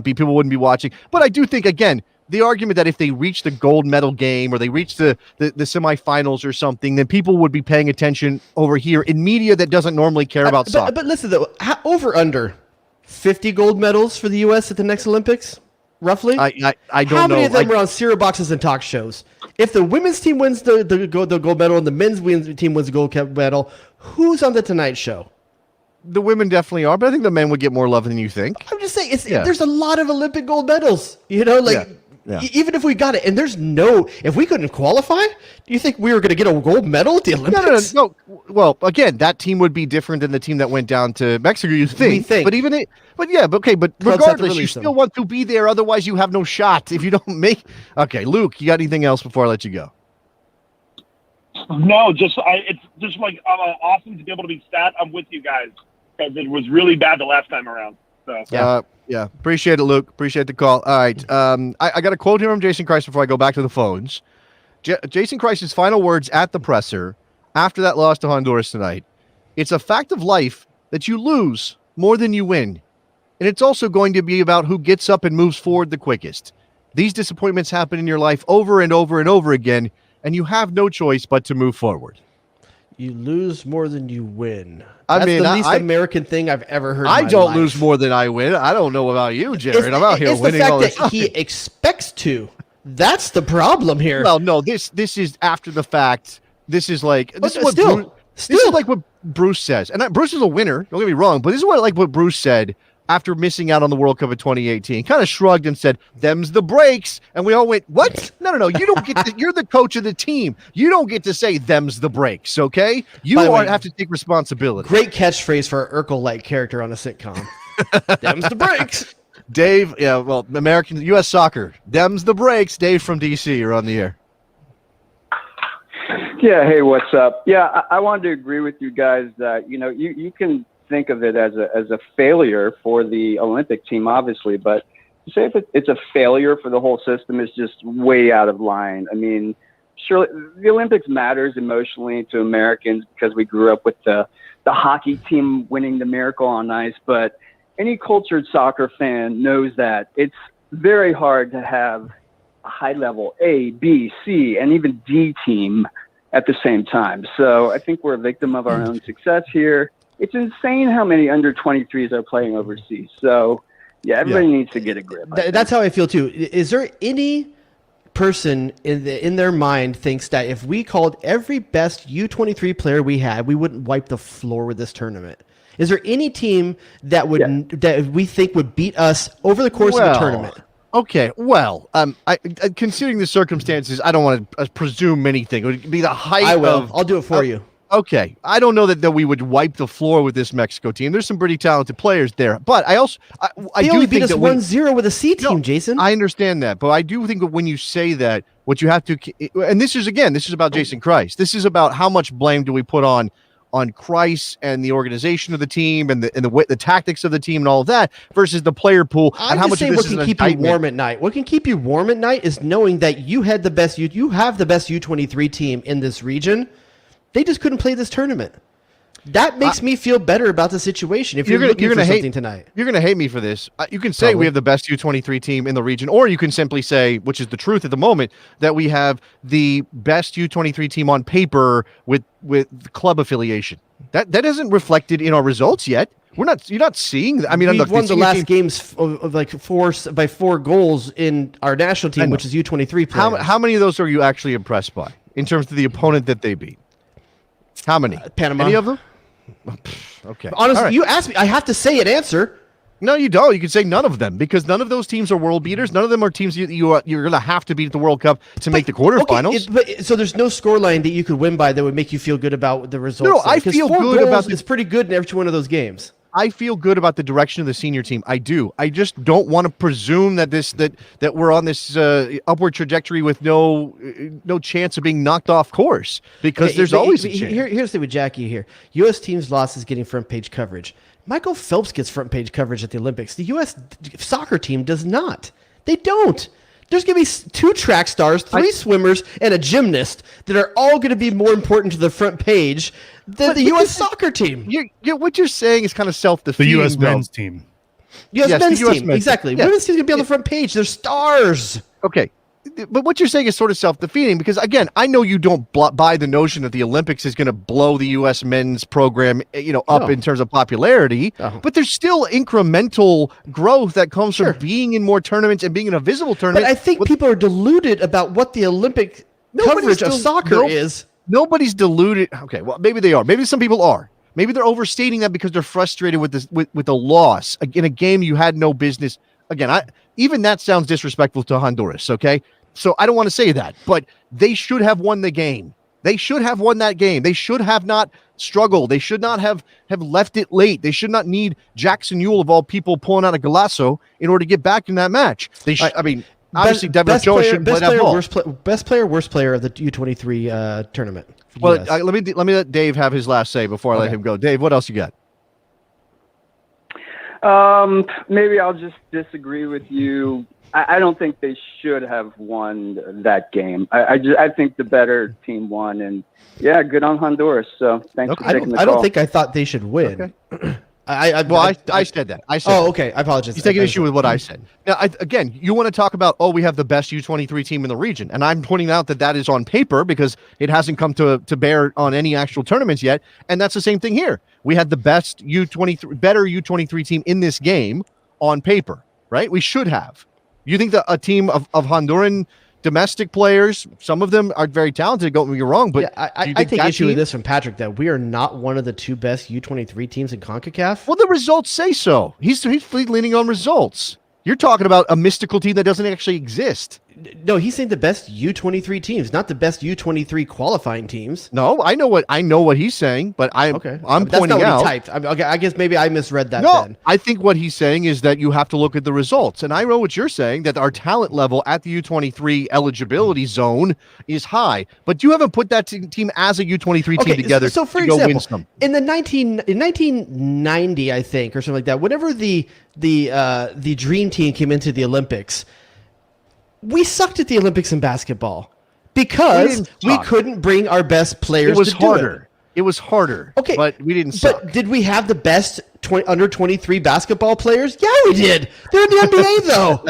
people wouldn't be watching. But I do think, again, the argument that if they reach the gold medal game or they reach the semifinals or something, then people would be paying attention over here in media that doesn't normally care about soccer. But listen, though, over under 50 gold medals for the U.S. at the next Olympics, roughly? I don't know. How many of them are on cereal boxes and talk shows? If the women's team wins the gold medal and the men's team wins the gold medal, who's on the Tonight Show? The women definitely are, but I think the men would get more love than you think. I'm just saying, there's a lot of Olympic gold medals, even if we got it, and if we couldn't qualify, do you think we were going to get a gold medal at the Olympics? No. Well, again, that team would be different than the team that went down to Mexico, you think. But regardless, you still want to be there. Otherwise, you have no shot if you don't make. Okay, Luke, you got anything else before I let you go? No, it's just like awesome to be able to be sat. I'm with you guys because it was really bad the last time around. So. Yeah. Appreciate it, Luke. Appreciate the call. All right. I got a quote here from Jason Christ before I go back to the phones. Jason Christ's final words at the presser after that loss to Honduras tonight. It's a fact of life that you lose more than you win. And it's also going to be about who gets up and moves forward the quickest. These disappointments happen in your life over and over and over again, and you have no choice but to move forward. You lose more than you win. That's the least American thing I've ever heard. I don't lose more than I win. I don't know about you, Jared. I'm out here winning all the time. It's the fact that he expects to. That's the problem here. Well, no, this is after the fact. This is like This is like what Bruce says. And Bruce is a winner. Don't get me wrong. But this is what Bruce said after missing out on the World Cup in 2018. Kind of shrugged and said, them's the breaks. And we all went, what? No. You don't get to, you're the coach of the team. You don't get to say them's the breaks, okay? You have to take responsibility. Great catchphrase for an Urkel-like character on a sitcom. Them's the breaks. Dave, American U.S. Soccer. Them's the breaks. Dave from D.C., you're on the air. Yeah, hey, what's up? Yeah, I wanted to agree with you guys that, you can think of it as a failure for the Olympic team, obviously, but to say if it's a failure for the whole system is just way out of line. I mean, surely the Olympics matters emotionally to Americans because we grew up with the hockey team winning the Miracle on Ice, but any cultured soccer fan knows that it's very hard to have a high-level A, B, C, and even D team at the same time. So I think we're a victim of our own success here. It's insane how many under-23s are playing overseas. So, yeah, everybody needs to get a grip. That's how I feel, too. Is there any person in their mind thinks that if we called every best U23 player we had, we wouldn't wipe the floor with this tournament? Is there any team that that we think would beat us over the course of the tournament? Okay, considering the circumstances, I don't want to presume anything. It would be the height I will. I'll do it for you. Okay, I don't know that we would wipe the floor with this Mexico team. There's some pretty talented players there, but I do only beat us 1-0 with a C team, Jason. I understand that, but I do think that when you say that, what you have to, and this is about Jason Christ. This is about how much blame do we put on Christ and the organization of the team and the tactics of the team and all of that versus the player pool and how much of this what can keep you warm at night. What can keep you warm at night is knowing that you have the best U23 team in this region. They just couldn't play this tournament. That makes me feel better about the situation. If you're looking for something tonight, you're going to hate me for this. You can say we have the best U23 team in the region, or you can simply say, which is the truth at the moment, that we have the best U23 team on paper with club affiliation. That isn't reflected in our results yet. You're not seeing. I mean, we've won the last games of like 4 goals in our national team, which is U23 players. How many of those are you actually impressed by in terms of the opponent that they beat? How many? Panama. Any of them? Okay. Honestly, you asked me. I have to say an answer. No, you don't. You can say none of them because none of those teams are world beaters. None of them are teams you're going to have to beat at the World Cup to make the quarterfinals. So there's no scoreline that you could win by that would make you feel good about the results. No, I feel good about it's pretty good in every one of those games. I feel good about the direction of the senior team. I do. I just don't want to presume that that we're on this upward trajectory with no chance of being knocked off course because there's always a chance. Here's the thing with Jackie here. U.S. team's loss is getting front page coverage. Michael Phelps gets front page coverage at the Olympics. The U.S. soccer team does not. They don't. There's going to be 2 track stars, 3 swimmers, and a gymnast that are all going to be more important to the front page than the U.S. soccer team. What you're saying is kind of self-defeating. The U.S. men's team. U.S. men's team, exactly. Yeah. Women's team's going to be on the front page. They're stars. Okay. But what you're saying is sort of self-defeating because, again, I know you don't buy the notion that the Olympics is going to blow the U.S. men's program, up in terms of popularity. But there's still incremental growth that comes from being in more tournaments and being in a visible tournament. But I think people are deluded about what the Olympic coverage of soccer is. Nobody's deluded. Okay, well, maybe they are. Maybe some people are. Maybe they're overstating that because they're frustrated with this with the loss in a game you had no business. Again, even that sounds disrespectful to Honduras. Okay. So I don't want to say that, but they should have won the game. They should have won that game. They should have not struggled. They should not have left it late. They should not need Jackson Ewell, of all people, pulling out a golazo in order to get back in that match. Obviously, Devin Jones shouldn't play that ball. Best player, worst player of the U23 tournament. Well, let me let Dave have his last say before I let him go. Dave, what else you got? Maybe I'll just disagree with you. I don't think they should have won that game. I think the better team won, and good on Honduras. So thanks for taking the call. I don't think I thought they should win. Okay. I said that. I said. Oh, okay. I apologize. He's taking issue with what I said. Now, again, you want to talk about we have the best U23 team in the region, and I'm pointing out that is on paper because it hasn't come to bear on any actual tournaments yet, and that's the same thing here. We had the best better U23 team in this game on paper, right? We should have. You think that a team of Honduran domestic players, some of them are very talented. Don't get me wrong, but I take issue with this from Patrick that we are not one of the 2 best U23 teams in CONCACAF. Well, the results say so. He's leaning on results. You're talking about a mystical team that doesn't actually exist. No, he's saying the best U23 teams, not the best U23 qualifying teams. No, I know what he's saying, but I'm that's pointing not what out. He typed. I guess maybe I misread that. No, then. I think what he's saying is that you have to look at the results, and I know what you're saying, that our talent level at the U23 eligibility zone is high, but you haven't put that team as a U23 team together. So for to go win example, some. in 1990, I think, or something like that, whenever the Dream Team came into the Olympics, we sucked at the Olympics in basketball because we couldn't bring our best players. It was to do harder. It was harder. Okay, but we didn't suck. But did we have the best under 23 basketball players? Yeah, we did. They're in the NBA though.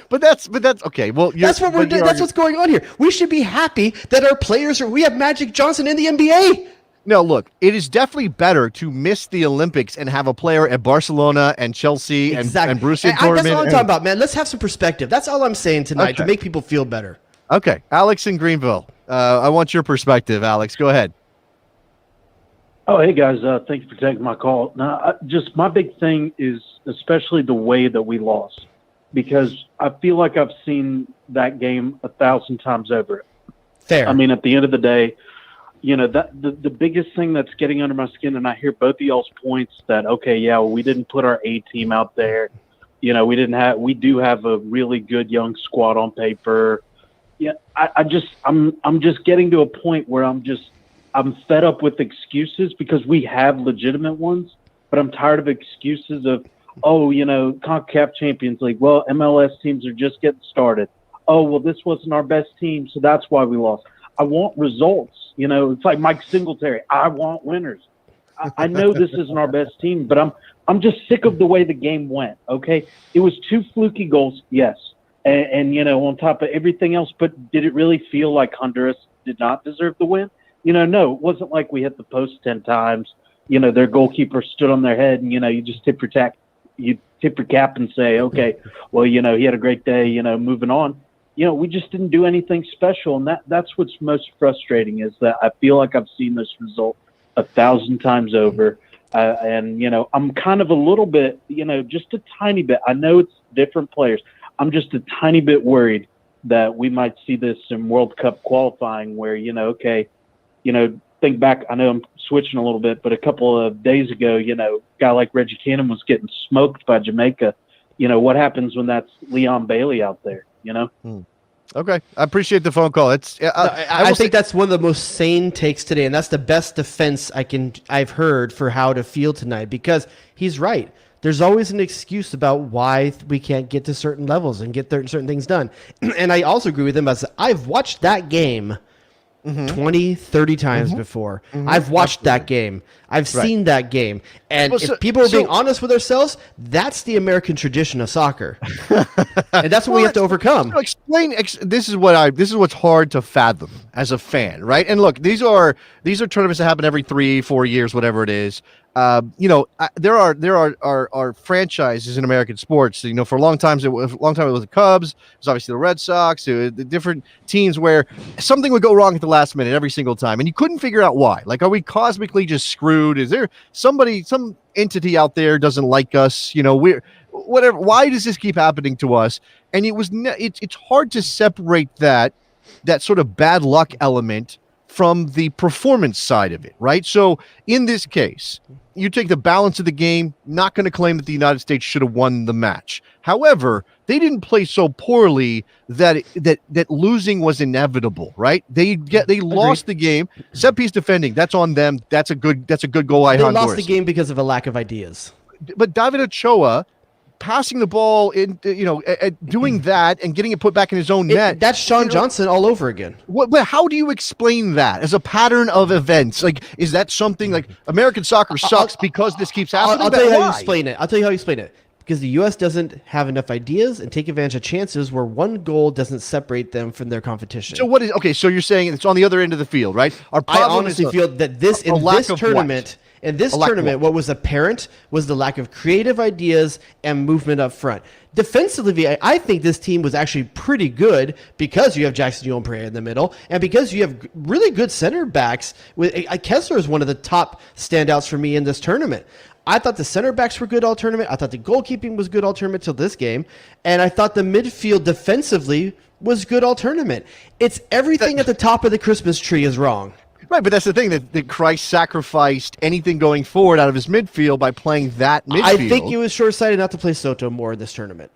but that's okay. Well, that's what we're doing. That's what's going on here. We should be happy that our players we have Magic Johnson in the NBA. No, look, it is definitely better to miss the Olympics and have a player at Barcelona and Chelsea and Borussia Dortmund. That's all I'm talking about, man. Let's have some perspective. That's all I'm saying tonight to make people feel better. Okay, Alex in Greenville. I want your perspective, Alex. Go ahead. Oh, hey, guys. Thank you for taking my call. Now, just my big thing is especially the way that we lost, because I feel like I've seen that game 1,000 times over. Fair. I mean, at the end of the day, that the biggest thing that's getting under my skin, and I hear both of y'all's points that, okay, yeah, well, we didn't put our A team out there. We do have a really good young squad on paper. Yeah. I'm just getting to a point where I'm fed up with excuses because we have legitimate ones, but I'm tired of excuses of, CONCACAF Champions League. Well, MLS teams are just getting started. Oh, well, this wasn't our best team, so that's why we lost. I want results. It's like Mike Singletary. I want winners. I know this isn't our best team, but I'm just sick of the way the game went. Okay, it was 2 fluky goals, yes, and on top of everything else. But did it really feel like Honduras did not deserve the win? No, it wasn't like we hit the post 10 times. Their goalkeeper stood on their head, and you just tip your cap and say, okay, well, he had a great day. Moving on. We just didn't do anything special, and that's what's most frustrating is that I feel like I've seen this result 1,000 times over, and I'm kind of a little bit, just a tiny bit. I know it's different players. I'm just a tiny bit worried that we might see this in World Cup qualifying, where think back. I know I'm switching a little bit, but a couple of days ago, a guy like Reggie Cannon was getting smoked by Jamaica. What happens when that's Leon Bailey out there? Okay, I appreciate the phone call. I think that's one of the most sane takes today, and that's the best defense I've heard for how to feel tonight, because he's right. There's always an excuse about why we can't get to certain levels and get certain things done. And I also agree with him as I've watched that game 20, 30 times before. I've watched that game. I've seen that game. And if people are being honest with ourselves, that's the American tradition of soccer. And that's what we have to overcome. This is what's hard to fathom as a fan, right? And look, these are tournaments that happen every 3-4 years, whatever it is. There are franchises in American sports. For a long time it was the Cubs. It was obviously the Red Sox. The different teams where something would go wrong at the last minute every single time, and you couldn't figure out why. Like, are we cosmically just screwed? Is there some entity out there doesn't like us? We're whatever. Why does this keep happening to us? And it's hard to separate that sort of bad luck element from the performance side of it, right? So in this case, you take the balance of the game, not going to claim that the United States should have won the match. However, they didn't play so poorly that losing was inevitable, right? They lost the game. Set piece defending, that's on them. That's a good goal by Honduras. They lost the game because of a lack of ideas. But David Ochoa passing the ball in, doing that and getting it put back in his own net. That's Sean Johnson all over again. But how do you explain that as a pattern of events? Like, is that something like American soccer sucks because this keeps happening? I'll tell you how you explain it. Because the U.S. doesn't have enough ideas and take advantage of chances where one goal doesn't separate them from their competition. So so you're saying it's on the other end of the field, right? I honestly feel that in this tournament, In this A lack of tournament, what was apparent was the lack of creative ideas and movement up front. Defensively, I think this team was actually pretty good because you have Jackson Pereira in the middle and because you have really good center backs. Kessler is one of the top standouts for me in this tournament. I thought the center backs were good all tournament. I thought the goalkeeping was good all tournament till this game. And I thought the midfield defensively was good all tournament. It's everything at the top of the Christmas tree is wrong. Right, but that's the thing, that Christ sacrificed anything going forward out of his midfield by playing that midfield. I think he was short-sighted not to play Soto more in this tournament.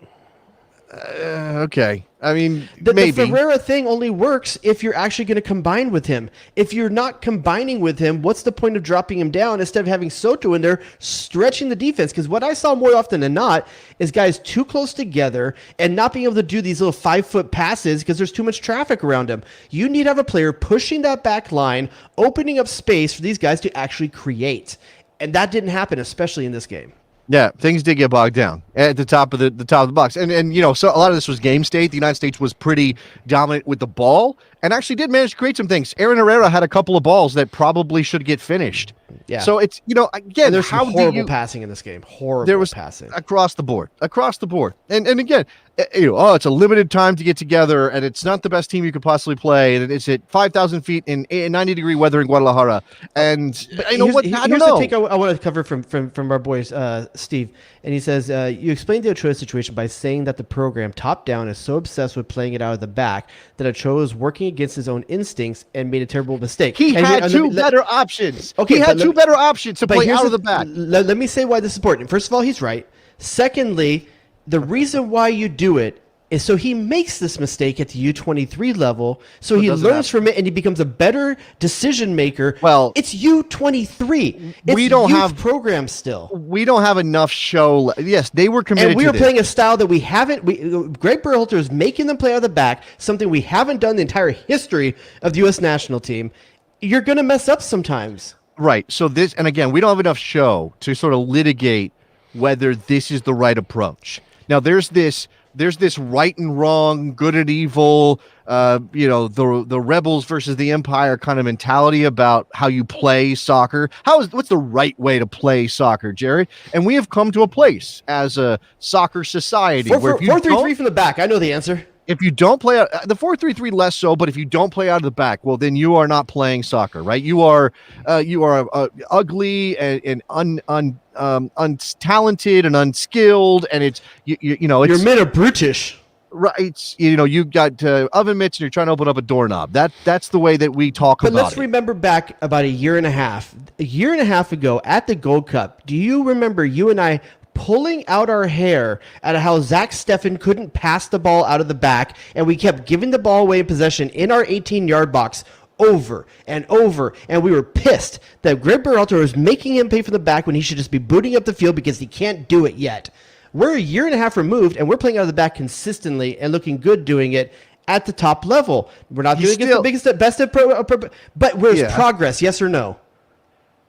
Okay. I mean, maybe. The Ferreira thing only works if you're actually going to combine with him. If you're not combining with him, what's the point of dropping him down instead of having Soto in there stretching the defense? Because what I saw more often than not is guys too close together and not being able to do these little 5-foot passes because there's too much traffic around him. You need to have a player pushing that back line, opening up space for these guys to actually create. And that didn't happen, especially in this game. Yeah, things did get bogged down at the top of the top of the box, and so a lot of this was game state. The United States was pretty dominant with the ball, and actually did manage to create some things. Aaron Herrera had a couple of balls that probably should get finished. Yeah. So it's again, and there's some horrible passing in this game. There was passing across the board, and again, it's a limited time to get together, and it's not the best team you could possibly play, and it's at 5,000 feet in 90-degree weather in Guadalajara, and I don't know. Here's the take I want to cover from our boys, Steve, and he says you explained the Ochoa situation by saying that the program top down is so obsessed with playing it out of the back that Ochoa is working against his own instincts and made a terrible mistake. He had two better options. Okay, he had two better options to play out of the back. Let me say why this is important. First of all, he's right. Secondly, the reason why you do it is so he makes this mistake at the U23 level, so he learns from it and he becomes a better decision maker. Well, it's U23. It's we don't have programs still. We don't have enough show. Yes, they were committed. And we to are playing a style that we haven't. Greg Berhalter is making them play out of the back, something we haven't done the entire history of the U.S. national team. You're going to mess up sometimes. Right. So this, and again, we don't have enough show to sort of litigate whether this is the right approach. Now, there's this right and wrong, good and evil, the rebels versus the empire kind of mentality about how you play soccer. What's the right way to play soccer, Jared? And we have come to a place as a soccer society where 4-3-3 from the back. I know the answer. If you don't play out the 4-3-3 less so, but if you don't play out of the back, well, then you are not playing soccer, right? You are ugly and untalented and unskilled, and it's your men are brutish, right? You got oven mitts and you're trying to open up a doorknob. That's the way that we talk about it. But let's remember back about a year and a half ago at the Gold Cup. Do you remember you and I pulling out our hair at how Zach Steffen couldn't pass the ball out of the back, and we kept giving the ball away in possession in our 18-yard box over and over, and we were pissed that Greg Berhalter was making him pay for the back when he should just be booting up the field because he can't do it yet. We're a year and a half removed, and we're playing out of the back consistently and looking good doing it at the top level. We're not doing it against the biggest, best of but where's progress, yes or no?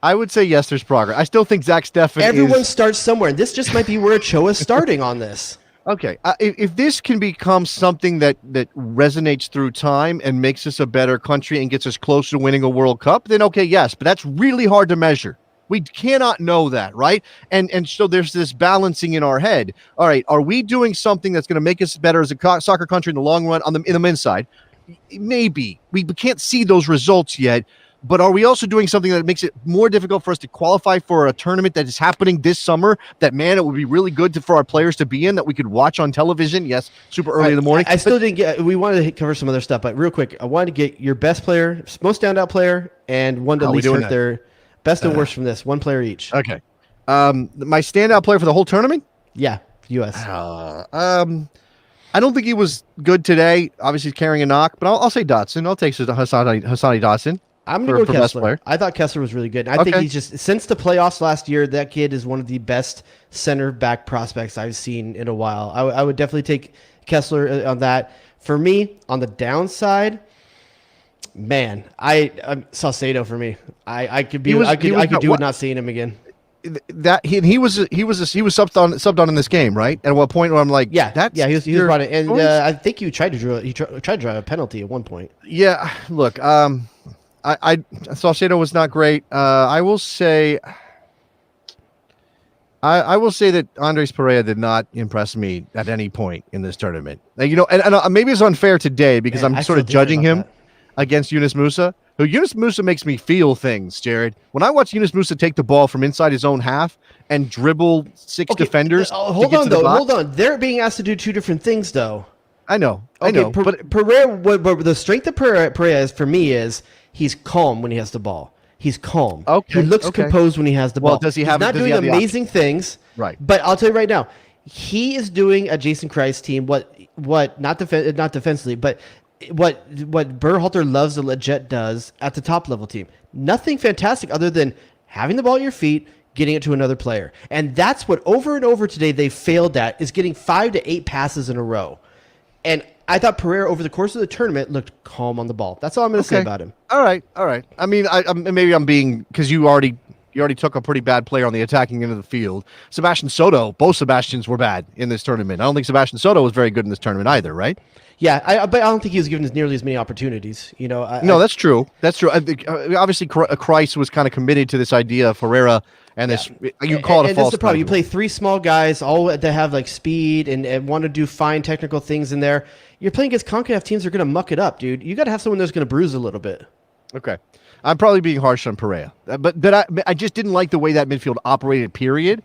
I would say yes, there's progress. I still think Zach Steffen Everyone starts somewhere, and this just might be where Ochoa is starting on this. Okay. If this can become something that resonates through time and makes us a better country and gets us closer to winning a World Cup, then okay, yes. But that's really hard to measure. We cannot know that, right? And so there's this balancing in our head. All right, are we doing something that's going to make us better as a soccer country in the long run in the men's side? Maybe. We can't see those results yet. But are we also doing something that makes it more difficult for us to qualify for a tournament that is happening this summer? That, man, it would be really good for our players to be in, that we could watch on television. Yes, super early in the morning. I still didn't get. We wanted to cover some other stuff, but real quick, I wanted to get your best player, most standout player, and one to at least hurt their best and worst from this. One player each. Okay. My standout player for the whole tournament? Yeah, U.S. I don't think he was good today. Obviously, he's carrying a knock, but I'll say Dotson. I'll take Hassani Dotson. I'm going to go Kessler. I thought Kessler was really good. I think he's just, since the playoffs last year, that kid is one of the best center back prospects I've seen in a while. I would definitely take Kessler on that. For me, on the downside, man, Saucedo for me. I could do with not seeing him again. That he was subbed on in this game, right? At what point where I'm like, he was brought in, and I think he tried to draw a penalty at one point. Yeah, look, I Saucedo was not great. I will say I will say that Andres Perea did not impress me at any point in this tournament. And maybe it's unfair today because I'm sort of judging him against Yunus Musa. Who Yunus Musa makes me feel things, Jared. When I watch Yunus Musa take the ball from inside his own half and dribble six defenders, hold on. They're being asked to do two different things, though. I know. But Perea, what the strength of Perea is for me is he's calm when he has the ball. He's calm. Okay. He looks composed when he has the ball. Well, does he have? He's not doing amazing things, right? But I'll tell you right now, he is doing a Jason Christ team. What not defensively, but what Berhalter loves the Jet does at the top level team. Nothing fantastic other than having the ball at your feet, getting it to another player, and that's what over and over today they failed at is getting 5 to 8 passes in a row. And I thought Pereira over the course of the tournament looked calm on the ball. That's all I'm going to say about him. All right. I mean, maybe I'm being because you already took a pretty bad player on the attacking end of the field. Sebastian Soto, both Sebastians were bad in this tournament. I don't think Sebastian Soto was very good in this tournament either, right? Yeah, but I don't think he was given nearly as many opportunities. No, that's true. That's true. I think, obviously, Christ was kind of committed to this idea of Ferreira. And this, you call it a false. That's the problem. You play 3 small guys, all that have like speed and want to do fine technical things in there. You're playing against CONCACAF teams that are going to muck it up, dude. You got to have someone that's going to bruise a little bit. Okay, I'm probably being harsh on Perea, but I just didn't like the way that midfield operated. Period.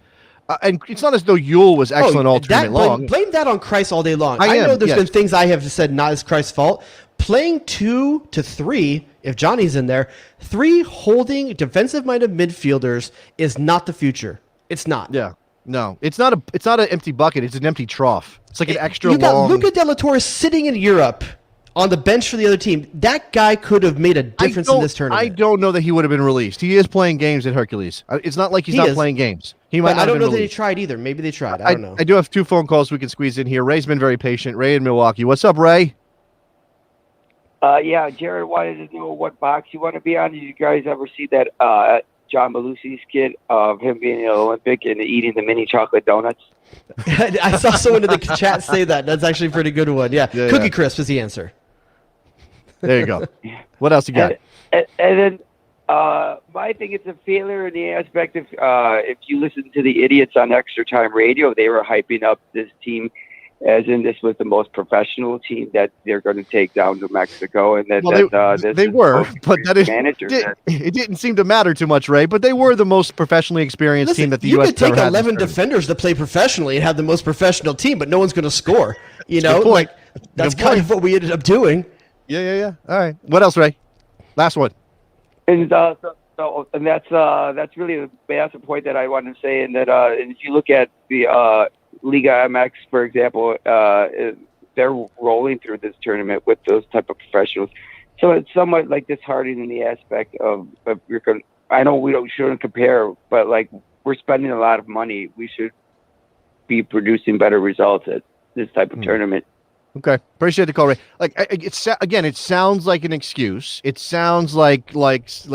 And it's not as though Yule was excellent all tournament long. Blame that on Christ all day long. I know there's been things I have said not as Christ's fault. Playing 2 to 3, if Johnny's in there, 3 holding defensive-minded midfielders is not the future. It's not. Yeah. No, it's not an empty bucket. It's an empty trough. It's like an extra long. You got Luca De La Torre sitting in Europe on the bench for the other team. That guy could have made a difference in this tournament. I don't know that he would have been released. He is playing games at Hercules. It's not like he's not playing games. He might. I don't know that he tried either. Maybe they tried. I don't know. I do have 2 phone calls we can squeeze in here. Ray's been very patient. Ray in Milwaukee. What's up, Ray? Yeah, Jared wanted to know what box you want to be on. Did you guys ever see that John Belushi's skit of him being in the Olympic and eating the mini chocolate donuts? I saw someone in the chat say that. That's actually a pretty good one. Yeah. Cookie Crisp is the answer. There you go. What else you got? And then my thing, it's a failure in the aspect of if you listen to the idiots on Extra Time Radio, they were hyping up this team as in this was the most professional team that they're going to take down to Mexico, and they were, but it didn't seem to matter too much, Ray. But they were the most professionally experienced team that the U.S. You could take 11 defenders to play professionally and have the most professional team, but no one's going to score. That's kind of what we ended up doing. Yeah. All right. What else, Ray? Last one. And and that's really the massive point that I wanted to say. And that if you look at the Liga MX, for example, they're rolling through this tournament with those type of professionals. So it's somewhat like disheartening in the aspect of I know we shouldn't compare, but like we're spending a lot of money. We should be producing better results at this type of tournament. Okay, appreciate the call, Ray. It sounds like an excuse. It sounds like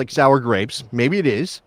sour grapes. Maybe it is,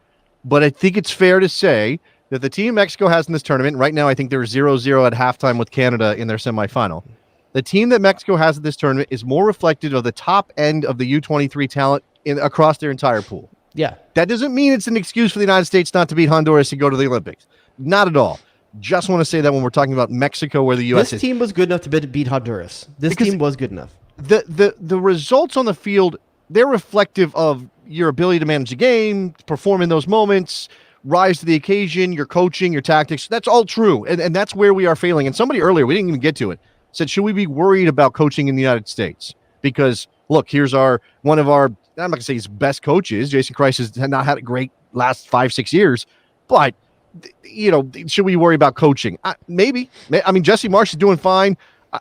but I think it's fair to say that the team Mexico has in this tournament right now, I think they're 0-0 at halftime with Canada in their semifinal. The team that Mexico has at this tournament is more reflective of the top end of the U23 talent across their entire pool. Yeah, that doesn't mean it's an excuse for the United States not to beat Honduras and go to the Olympics. Not at all. Just want to say that when we're talking about Mexico, where the U.S. This team was good enough to beat Honduras. This team was good enough. The results on the field, they're reflective of your ability to manage the game, perform in those moments, rise to the occasion, your coaching, your tactics. That's all true. And that's where we are failing. And somebody earlier, we didn't even get to it, said, should we be worried about coaching in the United States? Because, look, here's one of our, I'm not going to say his best coaches. Jason Christ has not had a great last 5-6 years, but should we worry about coaching? Maybe. I mean, Jesse Marsh is doing fine.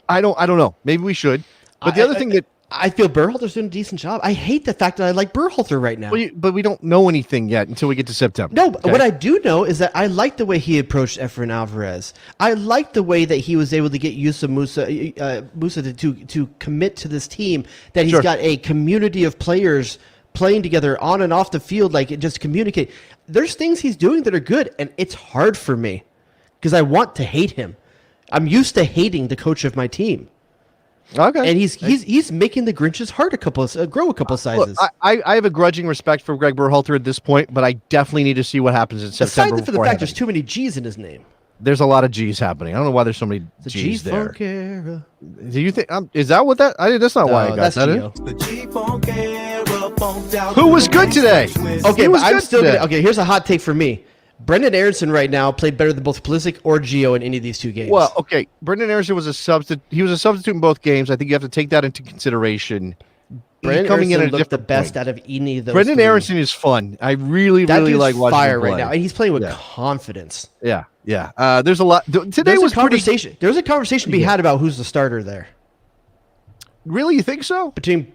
I don't know. Maybe we should. But the other thing that I feel Berhalter's doing a decent job. I hate the fact that I like Berhalter right now. But we don't know anything yet until we get to September. No, okay? What I do know is that I like the way he approached Efrain Alvarez. I like the way that he was able to get Yusuf Musa to commit to this team, that he's got a community of players playing together on and off the field, just communicate. There's things he's doing that are good, and it's hard for me because I want to hate him. I'm used to hating the coach of my team. Okay. And he's making the Grinch's heart grow a couple sizes. Look, I have a grudging respect for Greg Berhalter at this point, but I definitely need to see what happens in September. Aside from the fact there's too many G's in his name. There's a lot of G's happening. I don't know why there's so many The G's there. G-Funk era. Do you think? Is that what that? That's not why I got that's that. Gio. Who was good today? Okay, Who was but I'm good still today? gonna, okay. Here's a hot take for me. Brendan Aronson right now played better than both Pulisic or Gio in any of these two games. Well, okay. Brendan Aronson was a substitute. He was a substitute in both games. I think you have to take that into consideration. Brendan coming in Aronson at a looked the different best point. out of any of those. Brendan three. Aronson is fun. I really That like dude's watching fire him play. right now, and he's playing with confidence. Yeah. There's a lot. Today There's was a conversation. There's a conversation to be had about who's the starter there. Really, you think so? Between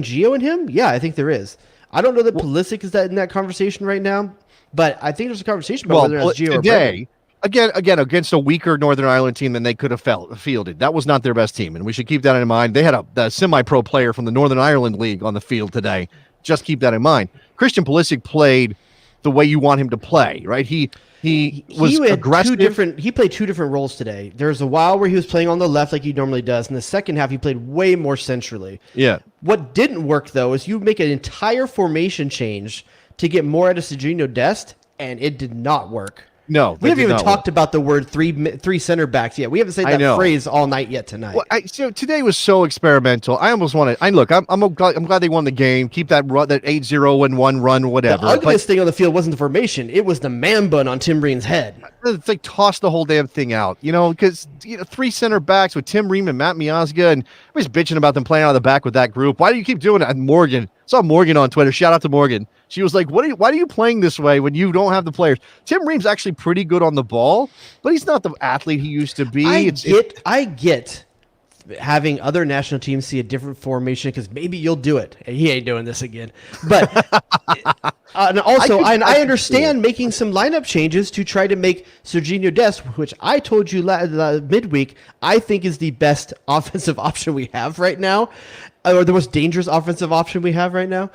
Gio and him, yeah, I think there is. I don't know that Pulisic is in that conversation right now, but I think there's a conversation about whether it's Gio or Brendan. Again, against a weaker Northern Ireland team than they could have fielded. That was not their best team, and we should keep that in mind. They had a semi-pro player from the Northern Ireland League on the field today. Just keep that in mind. Christian Pulisic played the way you want him to play, right? He was aggressive. He played two different roles today. There was a while where he was playing on the left like he normally does. In the second half, he played way more centrally. Yeah. What didn't work, though, is you make an entire formation change to get more out of Serginho Dest, and it did not work. No, we haven't even talked about the word three center backs yet. We haven't said that phrase all night yet tonight. Well, so today was so experimental. I almost wanted. I'm glad they won the game. Keep that 8-0-1 run, whatever. The ugliest thing on the field wasn't the formation; it was the man bun on Tim Breen's head. It's like toss the whole damn thing out, because three center backs with Tim Ream and Matt Miazga, and everybody's bitching about them playing out of the back with that group. Why do you keep doing that? And Morgan, saw Morgan on Twitter. Shout out to Morgan. She was like, why are you playing this way when you don't have the players? Tim Ream's actually pretty good on the ball, but he's not the athlete he used to be. I get having other national teams see a different formation because maybe you'll do it. And he ain't doing this again. But and also, I understand making some lineup changes to try to make Serginho Dest, which I told you midweek, I think is the best offensive option we have right now, or the most dangerous offensive option we have right now.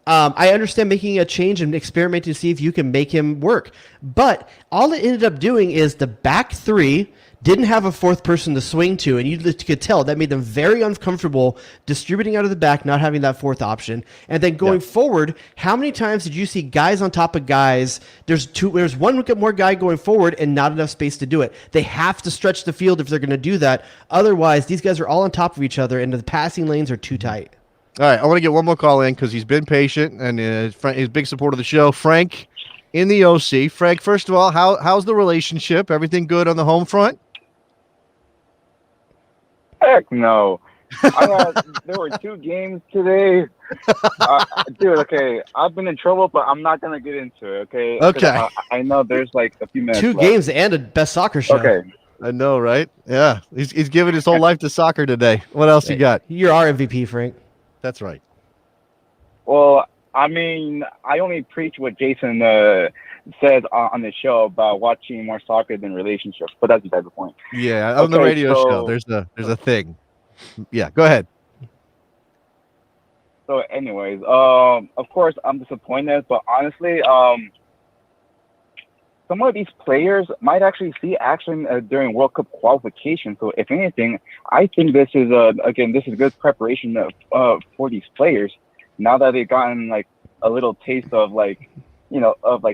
I understand making a change and experimenting to see if you can make him work. But all it ended up doing is the back three didn't have a fourth person to swing to, and you could tell that made them very uncomfortable distributing out of the back, not having that fourth option. And then going forward, how many times did you see guys on top of guys? There's one more guy going forward and not enough space to do it. They have to stretch the field if they're going to do that. Otherwise, these guys are all on top of each other, and the passing lanes are too tight. All right, I want to get one more call in because he's been patient and he's a big supporter of the show. Frank in the OC. Frank, first of all, how's the relationship? Everything good on the home front? Heck no. There were 2 games today. Dude, okay, I've been in trouble, but I'm not going to get into it, okay? Okay. I know there's like a few minutes 2 left. games and a best soccer show. Okay. I know, right? Yeah. He's giving his whole life to soccer today. What else you got? You're our MVP, Frank. That's right. Well, I mean, I only preach what Jason says on the show about watching more soccer than relationships, but that's beside the point. Yeah, on the radio show, there's a thing. Yeah, go ahead. So, anyways, of course, I'm disappointed, but honestly, some of these players might actually see action during World Cup qualification. So, if anything, I think this is good preparation for these players. Now that they've gotten like a little taste of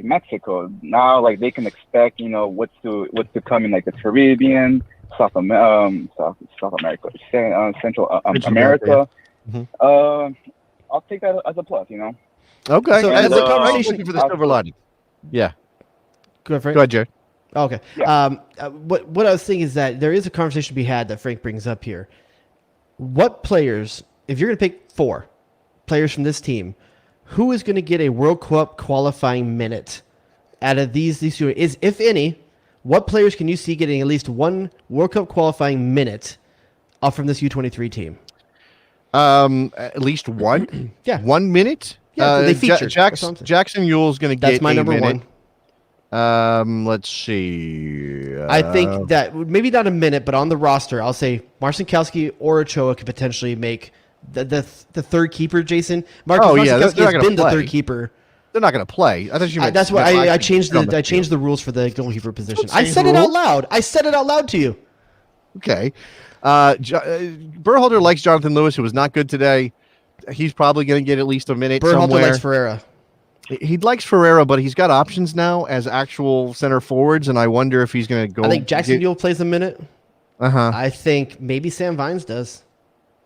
Mexico, now like they can expect what's to come in like the Caribbean, South America, Central America. Mm-hmm. I'll take that as a plus. Okay. So as a conversation for the silver lining. Yeah. Go ahead, Frank. Go ahead, Jared. Okay. Yeah. What I was thinking is that there is a conversation to be had that Frank brings up here. What players, if you're going to pick 4 players from this team, who is going to get a World Cup qualifying minute out of these 2? Is, if any, what players can you see getting at least 1 World Cup qualifying minute from this U23 team? At least 1? Yeah. 1 minute? Yeah, they feature. Jackson Yule's going to get That's my number minute. 1. Let's see. I think that maybe not a minute, but on the roster, I'll say Marcinkowski or Ochoa could potentially make the third keeper. Jason, Marcinkowski has been the third keeper. They're not going to play. I thought you meant that's why I changed the rules for the goalkeeper position. I said it out loud. I said it out loud to you. Okay. Berhalter likes Jonathan Lewis, who was not good today. He's probably going to get at least a minute Berhalter somewhere. likes Ferreira. He likes Ferreira, but he's got options now as actual center forwards, and I wonder if he's going to go. I think Jackson Newell plays a minute. Uh-huh. I think maybe Sam Vines does.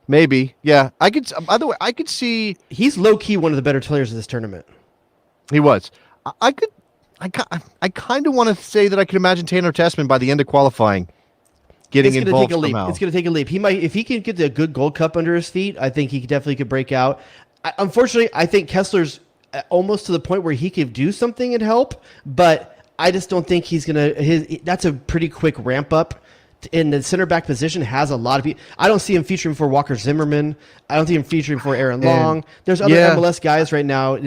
Maybe. Yeah. I could. By the way, I could see. He's low-key one of the better players of this tournament. He was. I kind of want to say that I could imagine Tanner Tessman by the end of qualifying getting involved somehow. It's going to take a leap. He might, if he can get a good Gold Cup under his feet, I think he definitely could break out. Unfortunately, I think Kessler's almost to the point where he could do something and help, but I just don't think he's going to. That's a pretty quick ramp up. In the center back position has a lot of people. I don't see him featuring for Walker Zimmerman. I don't see him featuring for Aaron Long. There's other MLS guys right now.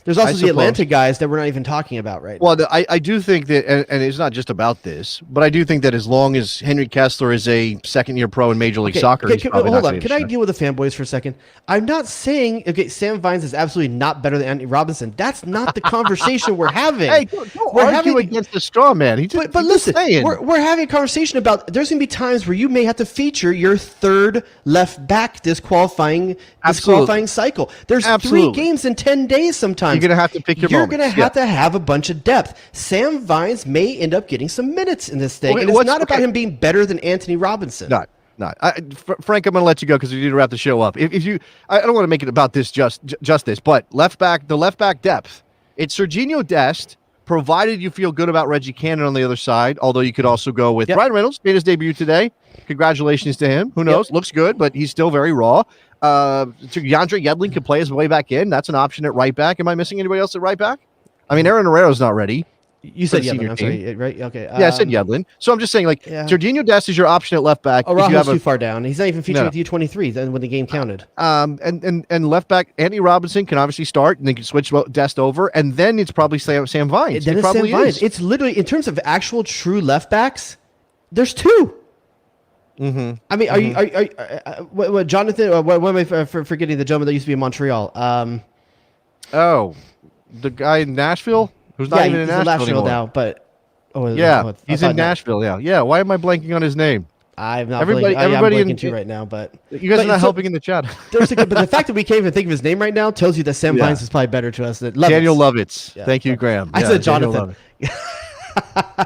There's also the Atlanta guys that we're not even talking about right now. Well, I do think that, and it's not just about this, but I do think that as long as Henry Kessler is a second-year pro in Major League Soccer, he's probably hold not on. Can I deal with the fanboys for a second? I'm not saying Sam Vines is absolutely not better than Anthony Robinson. That's not the conversation we're having. Hey, don't argue against the straw man. But listen, we're having a conversation about there's going to be times where you may have to feature your third left back this qualifying cycle. There's 3 games in 10 days sometimes. You're going to have to pick your You're moments. going to have to have a bunch of depth. Sam Vines may end up getting some minutes in this thing. And it's not about him being better than Anthony Robinson. Not. Frank, I'm going to let you go because we need to wrap the show up. If you, I don't want to make it about this just this, but the left back depth. It's Serginho Dest, provided you feel good about Reggie Cannon on the other side. Although you could also go with Ryan Reynolds, made his debut today. Congratulations to him. Who knows? Looks good, but he's still very raw. Yandre Yedlin can play his way back in. That's an option at right back. Am I missing anybody else at right back? I mean, Aaron Herrera's not ready. You said Yedlin. I'm sorry. Right? Okay. Yeah, I said Yedlin. So I'm just saying, Serginho Dest is your option at left back. Araujo's too far down. He's not even featured with U23 then when the game counted. And left back, Anthony Robinson can obviously start, and they can switch Dest over, and then it's probably Sam Vines. Then it's Sam Vines. It's literally, in terms of actual true left backs, there's 2. Mm-hmm. I mean, are you Jonathan? What am I forgetting? The gentleman that used to be in Montreal. The guy in Nashville who's not even in Nashville anymore now. But he's in Nashville. Yeah. Why am I blanking on his name? I'm not. Everybody I'm blanking in too right now. But you guys are not helping in the chat. But the fact that we can't even think of his name right now tells you that Sam Vines is probably better to us than Daniel Lovitz. Yeah. Thank you, Graham. I said Jonathan.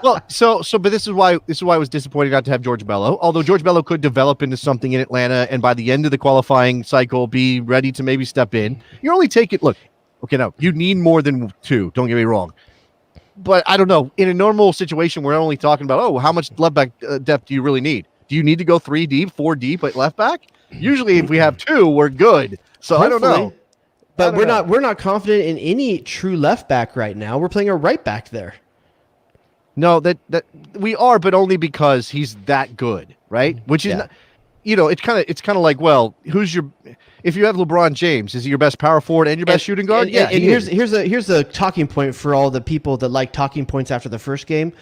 Well, but this is why it was disappointing not to have George Bello. Although George Bello could develop into something in Atlanta, and by the end of the qualifying cycle, be ready to maybe step in. You only take it. Look, okay, now you need more than 2. Don't get me wrong, but I don't know. In a normal situation, we're only talking about how much left back depth do you really need? Do you need to go 3 deep, 4 deep at left back? Usually, if we have 2, we're good. So I don't know. But we're not confident in any true left back right now. We're playing a right back there. No, that we are, but only because he's that good, right? Which is, not, it's kind of like, well, if you have LeBron James, is he your best power forward and your best shooting guard? And here's a talking point for all the people that like talking points after the first game.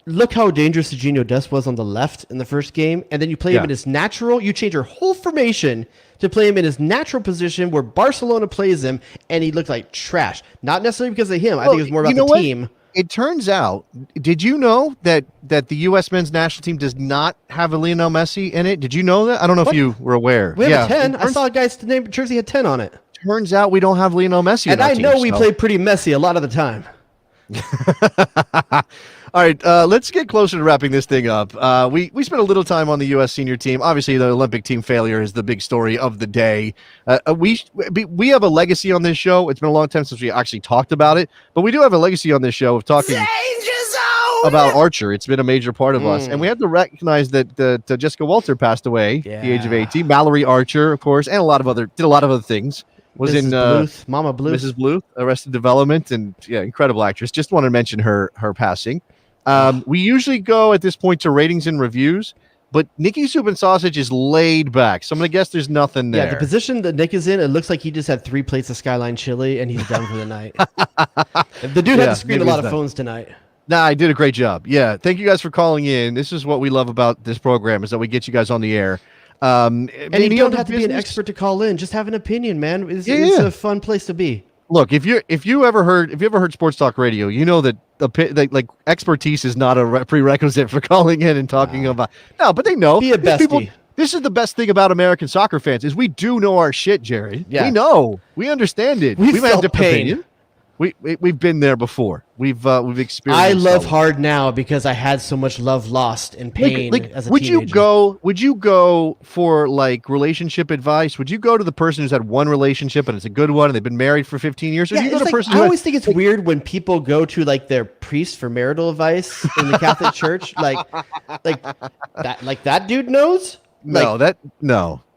Look how dangerous Serginho Dest was on the left in the first game, and then you play him in his natural. You change your whole formation to play him in his natural position where Barcelona plays him, and he looked like trash. Not necessarily because of him. I think it was more about the team. It turns out, did you know that the U.S. men's national team does not have a Lionel Messi in it? Did you know that? I don't know if you were aware. We have a 10. I saw a guy's name jersey had 10 on it. Turns out we don't have Lionel Messi and I know we play pretty messy a lot of the time. All right, let's get closer to wrapping this thing up. We spent a little time on the U.S. senior team. Obviously, the Olympic team failure is the big story of the day. We have a legacy on this show. It's been a long time since we actually talked about it, but we do have a legacy on this show of talking about Archer. It's been a major part of us, and we have to recognize that Jessica Walter passed away at the age of 18. Mallory Archer, of course, and did a lot of other things. Was Mrs. in Bluth, Mama Bluth. Mrs. Bluth, Arrested Development, and incredible actress. Just want to mention her passing. We usually go at this point to ratings and reviews, but Nikki Soup and Sausage is laid back. So I'm going to guess there's nothing there. Yeah, the position that Nick is in, it looks like he just had 3 plates of Skyline chili and he's done for the night. The dude had to screen a lot of phones tonight. Nah, I did a great job. Yeah, thank you guys for calling in. This is what we love about this program is that we get you guys on the air. And you don't have to be an expert to call in. Just have an opinion, man. It's a fun place to be. Look, if you ever heard sports talk radio, you know that like expertise is not a prerequisite for calling in and talking about. No, but they know. Be a These people, bestie. this is the best thing about American soccer fans is we do know our shit, Jerry. Yeah. We know. We understand it. We've We may have felt different pain. opinion. We've been there before. We've experienced. I love that. hard now because I had so much love lost and pain as a would teenager. Would you go for like relationship advice? Would you go to the person who's had one relationship and it's a good one and they've been married for 15 years? Or do you go to the person I who always think it's weird when people go to like their priest for marital advice in the Catholic Church. Like that dude knows. No.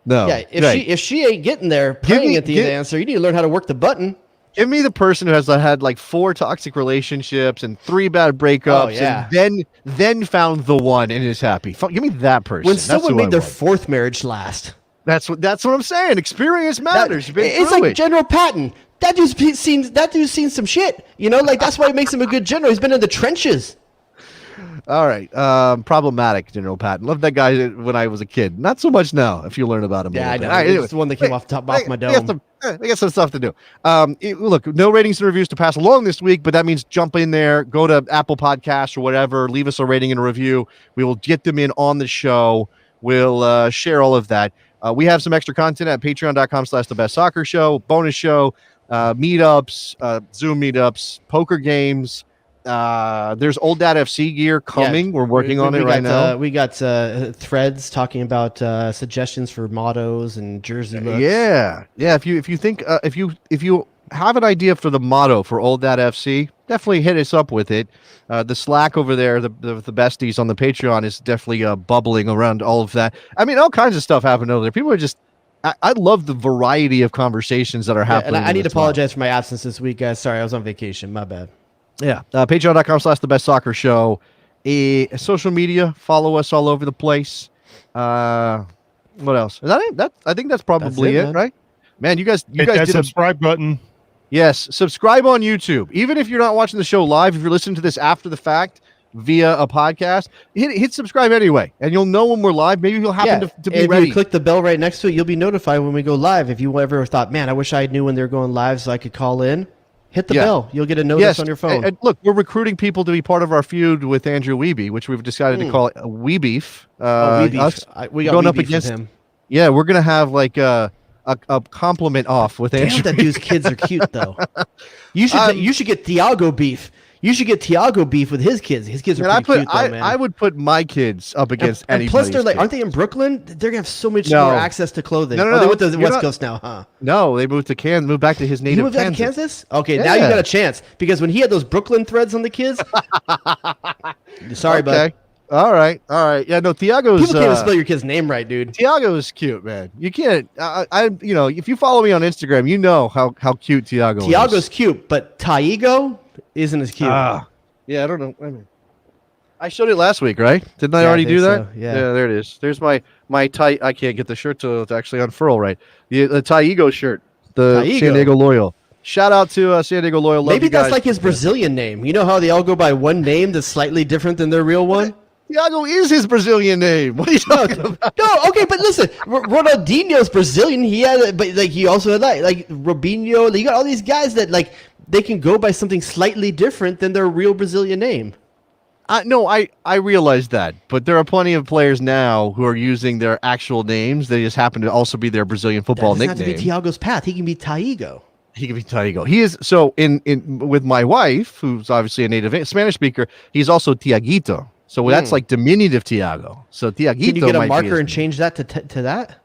Yeah, if she ain't getting there praying at the answer, you need to learn how to work the button. Give me the person who has had like 4 toxic relationships and 3 bad breakups, and then found the one and is happy. Give me that person. When someone made their 4th marriage last. That's what I'm saying. Experience matters. It's like General Patton. That dude's seen some shit. You know, like that's why it makes him a good general. He's been in the trenches. All right. Problematic, General Patton. Loved that guy when I was a kid. Not so much now, if you learn about him. Yeah, I know. All right, It's the one that came off my dome. They got some stuff to do. Look, no ratings and reviews to pass along this week, but that means jump in there, go to Apple Podcasts or whatever, leave us a rating and a review. We will get them in on the show. We'll share all of that. We have some extra content at patreon.com/thebestsoccershow, bonus show, meetups, Zoom meetups, poker games. There's Old Dad FC gear coming. We're working on it right now. We got threads talking about suggestions for mottos and jersey looks. Yeah. If you think if you have an idea for the motto for Old Dad FC, definitely hit us up with it. The Slack over there, the besties on the Patreon is definitely bubbling around all of that. I mean, all kinds of stuff happening over there. People are just. I love the variety of conversations that are happening. And I need to apologize for my absence this week, guys. Sorry, I was on vacation. My bad. Yeah. Patreon.com/thebestsoccershow. Social media, follow us all over the place. What else? Is that it? I think that's probably it, right? Man, you guys Hit that did subscribe button. Yes, subscribe on YouTube. Even if you're not watching the show live, if you're listening to this after the fact via a podcast, hit subscribe anyway, and you'll know when we're live. Maybe you'll happen to be if ready. you click the bell right next to it, you'll be notified when we go live. If you ever thought, man, I wish I knew when they're going live so I could call in, hit the bell. You'll get a notice on your phone. And look, we're recruiting people to be part of our feud with Andrew Wiebe, which we've decided to call it Wee Beef. Wee Beef. We got Wee Beef with him. Yeah, we're gonna have like a compliment off with Andrew. Damn, that dude's kids are cute though. You should get Thiago beef. You should get Thiago beef with his kids. His kids are pretty cute though, man. I would put my kids up against anybody's plus, they're like, kids. aren't they in Brooklyn? They're gonna have so much more access to clothing. No. They went to the West Coast now, huh? No, they moved to Kansas. Moved back to his native. He moved back to Kansas. Okay, now you got a chance because when he had those Brooklyn threads on the kids. Sorry, bud. All right. Yeah, no, Thiago's. People can't even spell your kid's name right, dude. Thiago is cute, man. You can't. If you follow me on Instagram, you know how cute Thiago is. Thiago's cute, but Taigo isn't as cute. Yeah, I don't know. I showed it last week, right? Didn't I already do that? So, yeah, there it is. There's my tie. I can't get the shirt to actually unfurl right. The Taigo shirt, the Taigo. San Diego Loyal. Shout out to San Diego Loyal. Love Maybe you guys. that's like his Brazilian name. You know how they all go by one name that's slightly different than their real one? Thiago is his Brazilian name. What are you talking about? No, okay, but listen, Ronaldinho's Brazilian. He had, but like he also had like Robinho. You got all these guys that like they can go by something slightly different than their real Brazilian name. No, I realize that, but there are plenty of players now who are using their actual names. They just happen to also be their Brazilian football That nickname. doesn't have to be Thiago's path. He can be Taigo. He can be Taigo. He is so in with my wife, who's obviously a native Spanish speaker. He's also Tiaguito. So that's like diminutive Tiago. So Tiaguito. Can you get a might marker be and change that to that?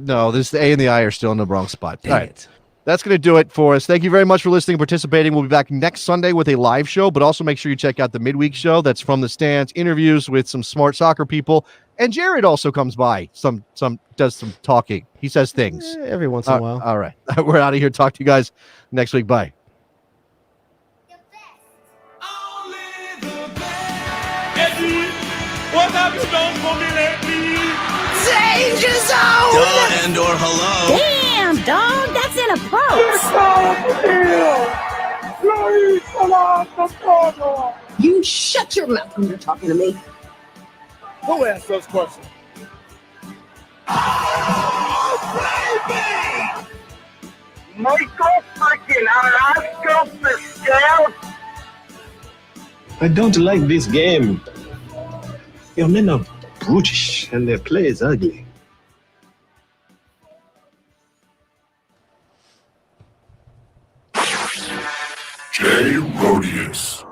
No, this the A and the I are still in the wrong spot. Dang All right. it. That's going to do it for us. Thank you very much for listening and participating. We'll be back next Sunday with a live show, but also make sure you check out the midweek show. That's From the Stands, interviews with some smart soccer people. And Jared also comes by, does some talking. He says things. Every once in a while. All right. We're out of here. Talk to you guys next week. Bye. What have you done for me lately? Danger zone! Duh and or hello. Damn, dog, that's in a boat. You shut your mouth when you're talking to me. Who asked those questions? Oh, baby! Michael freaking Alaska Pascal. I don't like this game. Your men are brutish and their play is ugly. Jay Rodius.